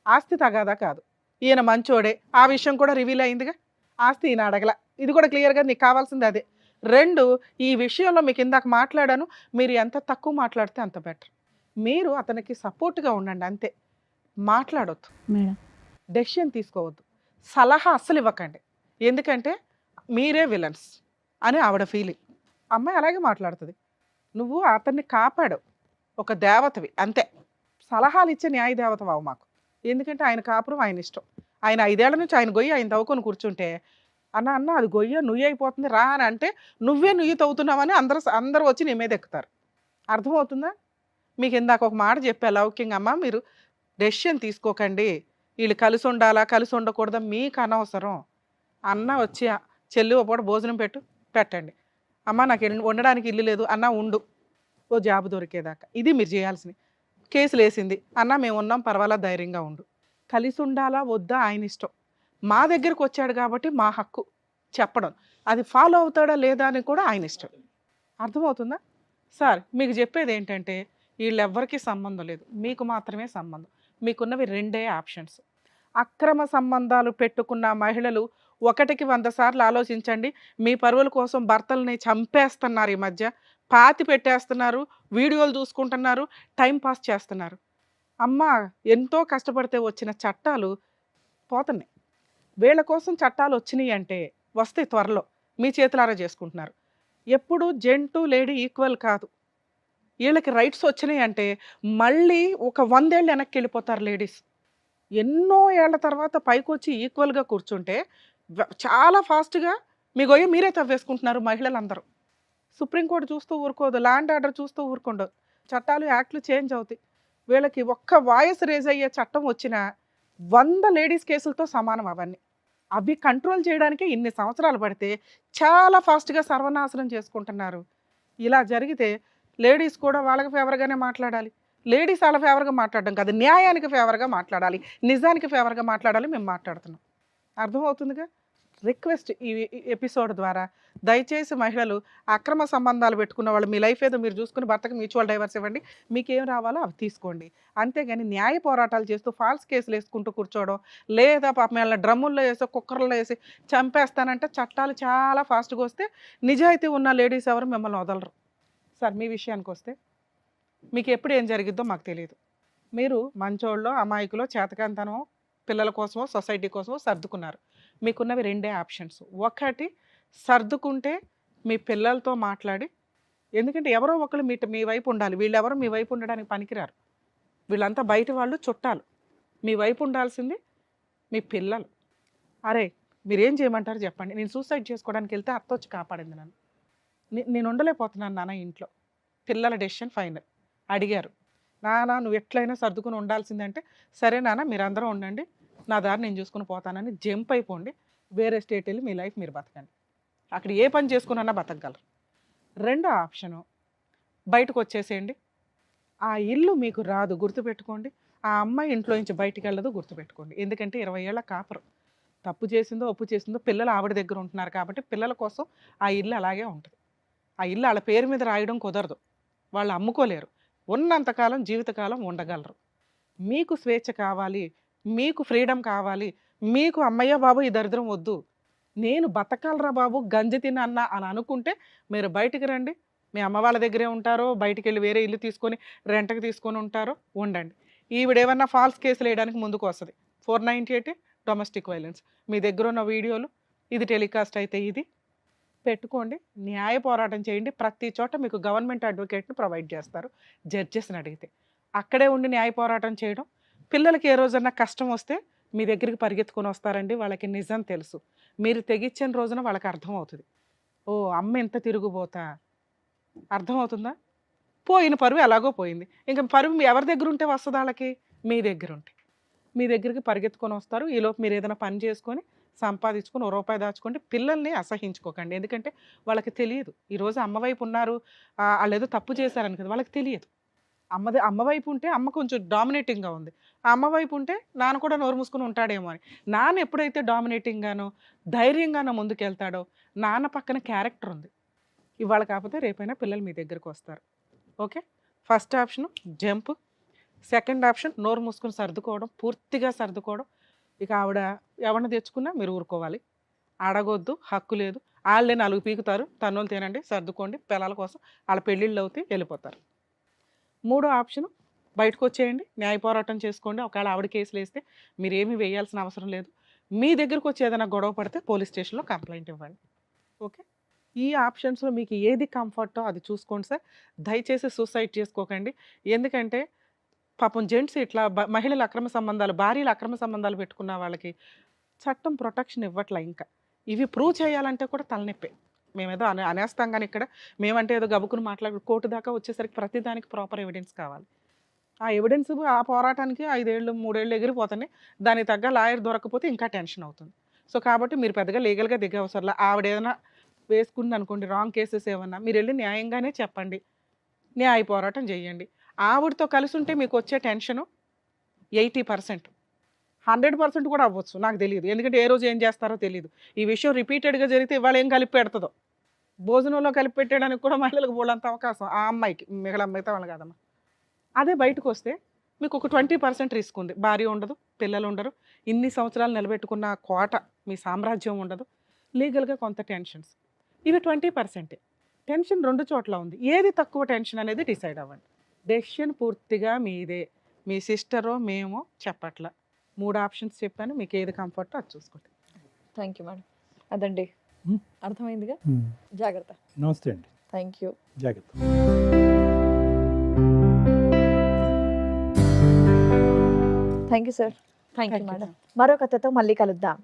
ఆస్తి తగాదా కాదు, ఈయన మంచోడే, ఆ విషయం కూడా రివీల్ అయిందిగా, ఆస్తి ఈయన అడగల, ఇది కూడా క్లియర్గా నీకు కావాల్సింది అదే. రెండు, ఈ విషయంలో మీకు ఇందాక మాట్లాడాను, మీరు ఎంత తక్కువ మాట్లాడితే అంత బెటర్. మీరు అతనికి సపోర్ట్గా ఉండండి అంతే, మాట్లాడొద్దు, మేడం. డెసిషన్ తీసుకోవద్దు, సలహా అస్సలు ఇవ్వకండి, ఎందుకంటే మీరే విలన్స్ అని ఆవిడ ఫీలింగ్. అమ్మాయి అలాగే మాట్లాడుతుంది, నువ్వు అతన్ని కాపాడవు, ఒక దేవతవి అంతే, సలహాలు ఇచ్చే న్యాయ దేవతవావు మాకు, ఎందుకంటే ఆయన కాపురం ఆయన ఇష్టం, ఆయన 5 ఏళ్ల నుంచి ఆయన గొయ్యి ఆయన తవ్వుకొని కూర్చుంటే అన్న అది గొయ్య నుయ్యి అయిపోతుంది రా అని అంటే నువ్వే నుయ్యి తవ్వుతున్నావని అందరూ వచ్చి నీ మీద ఎక్కుతారు. అర్థమవుతుందా? మీకు ఇందాక ఒక మాట చెప్పా లౌకింగ్, అమ్మ మీరు డెసిషన్ తీసుకోకండి, వీళ్ళు కలిసి ఉండాలా కలిసి ఉండకూడదా మీకు అనవసరం, అన్న వచ్చి చెల్లి ఒక పూట భోజనం పెట్టండి, అమ్మ నాకు ఉండడానికి ఇల్లు లేదు అన్న ఉండు ఓ జాబ్ దొరికేదాకా, ఇది మీరు చేయాల్సింది. కేసులు వేసింది అన్న మేము ఉన్నాం పర్వాలేదు ధైర్యంగా ఉండు, కలిసి ఉండాలా వద్దా ఆయన ఇష్టం, మా దగ్గరకు వచ్చాడు కాబట్టి మా హక్కు చెప్పడం, అది ఫాలో అవుతాడా లేదా అని కూడా ఆయన ఇష్టం. అర్థమవుతుందా? సార్ మీకు చెప్పేది ఏంటంటే వీళ్ళెవ్వరికీ సంబంధం లేదు, మీకు మాత్రమే సంబంధం, మీకున్నవి 2 ఆప్షన్స్. అక్రమ సంబంధాలు పెట్టుకున్న మహిళలు 1కి 100 సార్లు ఆలోచించండి, మీ పరువుల కోసం భర్తల్ని చంపేస్తున్నారు, ఈ మధ్య పాతి పెట్టేస్తున్నారు, వీడియోలు చూసుకుంటున్నారు, టైం పాస్ చేస్తున్నారు. అమ్మ ఎంతో కష్టపడితే వచ్చిన చట్టాలు పోతున్నాయి, వీళ్ళ కోసం చట్టాలు వచ్చినాయి అంటే వస్తాయి త్వరలో, మీ చేతులారా చేసుకుంటున్నారు. ఎప్పుడు జెంటు లేడీ ఈక్వల్ కాదు, వీళ్ళకి రైట్స్ వచ్చినాయి అంటే మళ్ళీ ఒక 100 ఏళ్ళు వెనక్కి వెళ్ళిపోతారు లేడీస్, ఎన్నో ఏళ్ల తర్వాత పైకి వచ్చి ఈక్వల్గా కూర్చుంటే చాలా ఫాస్ట్గా మీ గొయ్య మీరే తవ్వేసుకుంటున్నారు మహిళలందరూ. సుప్రీంకోర్టు చూస్తూ ఊరుకోదు, ల్యాండ్ ఆర్డర్ చూస్తూ ఊరుకోండదు, చట్టాలు యాక్ట్లు చేంజ్ అవుతాయి. వీళ్ళకి ఒక్క వాయిస్ రేజ్ అయ్యే చట్టం వచ్చిన 100 లేడీస్ కేసులతో సమానం అవన్నీ, అవి కంట్రోల్ చేయడానికి ఇన్ని సంవత్సరాలు పడితే చాలా ఫాస్ట్గా సర్వనాశనం చేసుకుంటున్నారు. ఇలా జరిగితే లేడీస్ కూడా వాళ్ళకి ఫేవర్గానే మాట్లాడాలి, లేడీస్ వాళ్ళ ఫేవర్గా మాట్లాడడం కాదు, న్యాయానికి ఫేవర్గా మాట్లాడాలి, నిజానికి ఫేవర్గా మాట్లాడాలి, మేము మాట్లాడుతున్నాం. అర్థమవుతుందిగా? రిక్వెస్ట్ ఈ ఎపిసోడ్ ద్వారా దయచేసి మహిళలు అక్రమ సంబంధాలు పెట్టుకున్న వాళ్ళు మీ లైఫ్ ఏదో మీరు చూసుకుని భర్తకు మ్యూచువల్ డైవర్స్ ఇవ్వండి, మీకేం రావాలో అవి తీసుకోండి, అంతేగాని న్యాయ పోరాటాలు చేస్తూ ఫాల్స్ కేసులు వేసుకుంటూ కూర్చోవడం, లేదా పాపం వాళ్ళ డ్రమ్ముల్లో వేసి కుక్కర్లో వేసి చంపేస్తానంటే చట్టాలు చాలా ఫాస్ట్గా వస్తే నిజాయితీ ఉన్న లేడీస్ ఎవరు మిమ్మల్ని వదలరు. సార్ మీ విషయానికి వస్తే మీకు ఎప్పుడు ఏం జరిగిద్దో మాకు తెలియదు, మీరు మంచోళ్ళో అమాయకులో చేతకాంతనో పిల్లల కోసమో సొసైటీ కోసమో సర్దుకున్నారు, మీకున్నవి 2 ఆప్షన్స్. ఒకటి సర్దుకుంటే మీ పిల్లలతో మాట్లాడి, ఎందుకంటే ఎవరో ఒకరు మీ వైపు ఉండాలి, వీళ్ళెవరో మీ వైపు ఉండడానికి పనికిరారు, వీళ్ళంతా బయట వాళ్ళు చుట్టాలు, మీ వైపు ఉండాల్సింది మీ పిల్లలు. అరే మీరేం చేయమంటారు చెప్పండి, నేను సూసైడ్ చేసుకోవడానికి వెళ్తే అత్త వచ్చి కాపాడింది నన్ను, నేను ఉండలేకపోతున్నాను నాన్న ఇంట్లో, పిల్లల డెసిషన్ ఫైనల్, అడిగారు నాన్న నువ్వు ఎట్లయినా సర్దుకుని ఉండాల్సిందంటే సరే నాన్న మీరందరూ ఉండండి, నా దారి నేను చూసుకుని పోతానని జంప్ అయిపోండి, వేరే స్టేట్ వెళ్ళి మీ లైఫ్ మీరు బతకండి, అక్కడ ఏ పని చేసుకున్నా బతకగలరు. 2వ ఆప్షను బయటకు వచ్చేసేయండి, ఆ ఇల్లు మీకు రాదు గుర్తుపెట్టుకోండి, ఆ అమ్మాయి ఇంట్లో నుంచి బయటికి వెళ్ళదు గుర్తుపెట్టుకోండి, ఎందుకంటే 20 ఏళ్ల కాపురం, తప్పు చేసిందో ఒప్పు చేసిందో పిల్లలు ఆవిడ దగ్గర ఉంటున్నారు కాబట్టి పిల్లల కోసం ఆ ఇల్లు అలాగే ఉంటుంది, ఆ ఇల్లు వాళ్ళ పేరు మీద రాయడం కుదరదు, వాళ్ళు అమ్ముకోలేరు, ఉన్నంతకాలం జీవితకాలం ఉండగలరు. మీకు స్వేచ్ఛ కావాలి, మీకు ఫ్రీడమ్ కావాలి, మీకు అమ్మయ్య బాబు ఈ దరిద్రం వద్దు, నేను బతకాలరా బాబు గంజి తిన్నా అని అనుకుంటే మీరు బయటికి రండి, మీ అమ్మ వాళ్ళ దగ్గరే ఉంటారో బయటికి వెళ్ళి వేరే ఇల్లు తీసుకొని రెంట్కి తీసుకొని ఉంటారో ఉండండి. ఈవిడేమన్నా ఫాల్స్ కేసులు వేయడానికి ముందుకు వస్తుంది, 498 డొమెస్టిక్ వైలెన్స్, మీ దగ్గర ఉన్న వీడియోలు ఇది టెలికాస్ట్ అయితే ఇది పెట్టుకోండి, న్యాయ పోరాటం చేయండి, ప్రతి చోట మీకు గవర్నమెంట్ అడ్వకేట్ని ప్రొవైడ్ చేస్తారు, జడ్జెస్ని అడిగితే అక్కడే ఉండి న్యాయ పోరాటం చేయడం. పిల్లలకి ఏ రోజన్నా కష్టం వస్తే మీ దగ్గరికి పరిగెత్తుకొని వస్తారండి, వాళ్ళకి నిజం తెలుసు, మీరు తెగిచ్చిన రోజున వాళ్ళకి అర్థమవుతుంది, ఓ అమ్మ ఎంత తిరుగుబోతా, అర్థమవుతుందా? పోయిన పరువు ఎలాగో పోయింది, ఇంకా పరువు ఎవరి దగ్గర ఉంటే వస్తుంది వాళ్ళకి, మీ దగ్గర ఉంటే మీ దగ్గరికి పరిగెత్తుకొని వస్తారు, ఈలోపు మీరు ఏదైనా పని చేసుకొని సంపాదించుకొని ఓ రూపాయి దాచుకోండి. పిల్లల్ని అసహించుకోకండి. ఎందుకంటే వాళ్ళకి తెలియదు. ఈరోజు అమ్మ వైపు ఉన్నారు, వాళ్ళు ఏదో తప్పు చేశారని కదా, వాళ్ళకి తెలియదు. అమ్మ వైపు ఉంటే అమ్మ కొంచెం డామినేటింగ్గా ఉంది, ఆ అమ్మ వైపు ఉంటే నాన్న కూడా నోరు మూసుకొని ఉంటాడేమో అని. నాన్న ఎప్పుడైతే డామినేటింగ్గానో ధైర్యంగానో ముందుకెళ్తాడో, నాన్న పక్కన క్యారెక్టర్ ఉంది. ఇవాళ కాకపోతే రేపైనా పిల్లలు మీ దగ్గరకు వస్తారు. Okay, first option jump, second option నోరు మూసుకొని సర్దుకోవడం, పూర్తిగా సర్దుకోవడం. ఇక ఆవిడ ఎవరిని తెచ్చుకున్నా మీరు ఊరుకోవాలి, అడగొద్దు, హక్కు లేదు. వాళ్ళే 4 పీకుతారు, తన్నులు తినండి, సర్దుకోండి, పిల్లల కోసం వాళ్ళ పెళ్ళిళ్ళు అవుతాయి, వెళ్ళిపోతారు. మూడో ఆప్షన్ బయటకు వచ్చేయండి, న్యాయ పోరాటం చేసుకోండి. ఒకవేళ ఆవిడ కేసులు వేస్తే మీరేమీ వేయాల్సిన అవసరం లేదు. మీ దగ్గరకు వచ్చి ఏదైనా గొడవ పడితే పోలీస్ స్టేషన్లో కంప్లైంట్ ఇవ్వండి. ఓకే, ఈ ఆప్షన్స్లో మీకు ఏది కంఫర్టో అది చూసుకోండి సార్. దయచేసి సూసైడ్ చేసుకోకండి. ఎందుకంటే పాపం జెంట్స్ ఇట్లా మహిళల అక్రమ సంబంధాలు, భార్యల అక్రమ సంబంధాలు పెట్టుకున్న వాళ్ళకి చట్టం ప్రొటెక్షన్ ఇవ్వట్లా. ఇంకా ఇవి ప్రూవ్ చేయాలంటే కూడా తలనొప్పే. మేమేదో అనేస్తాం కానీ ఇక్కడ మేమంటే ఏదో గబుకుని మాట్లాడు, కోర్టు దాకా వచ్చేసరికి ప్రతిదానికి ప్రాపర్ ఎవిడెన్స్ కావాలి. ఆ ఎవిడెన్స్ ఆ పోరాటానికి 5 ఏళ్ళు 3 ఏళ్ళు ఎగిరిపోతున్నాయి. దానికి తగ్గ లాయర్ దొరకకపోతే ఇంకా టెన్షన్ అవుతుంది. సో కాబట్టి మీరు పెద్దగా లీగల్గా దిగే అవసరంలా. ఆవిడ ఏదైనా వేసుకుంది అనుకోండి రాంగ్ కేసెస్ ఏమన్నా, మీరు వెళ్ళి న్యాయంగానే చెప్పండి, న్యాయ పోరాటం చేయండి. ఆవిడతో కలిసి ఉంటే మీకు వచ్చే టెన్షను 80%, 100% కూడా అవ్వచ్చు, నాకు తెలియదు. ఎందుకంటే ఏ రోజు ఏం చేస్తారో తెలియదు. ఈ విషయం రిపీటెడ్గా జరిగితే ఇవాళ ఏం కలిపి పెడుతుందో, భోజనంలో కలిపి పెట్టడానికి కూడా మహిళలకు బోలంత అవకాశం ఆ అమ్మాయికి, మిగతా వాళ్ళు కాదమ్మా. అదే బయటకు వస్తే మీకు ఒక 20% రిస్క్ ఉంది. భార్య ఉండదు, పిల్లలు ఉండరు, ఇన్ని సంవత్సరాలు నిలబెట్టుకున్న కోట మీ సామ్రాజ్యం ఉండదు, లీగల్గా కొంత టెన్షన్స్. ఇవి 20%. టెన్షన్ 2 చోట్ల ఉంది. ఏది తక్కువ టెన్షన్ అనేది డిసైడ్ అవ్వండి. డెసిషన్ పూర్తిగా మీదే. మీ సిస్టరో మేమో చెప్పట్ల. 3 ఆప్షన్స్ చెప్పాను, మీకు ఏది కంఫర్టో అది చూసుకోండి. Thank you madam. అదండి, అర్థమైందిగా. జాగ్రత్త. నమస్తే అండి. Thank you. జాగ్రత్త. Thank you sir. Thank you Thank you. Madam. మరో కథతో మళ్ళీ కలుద్దాం.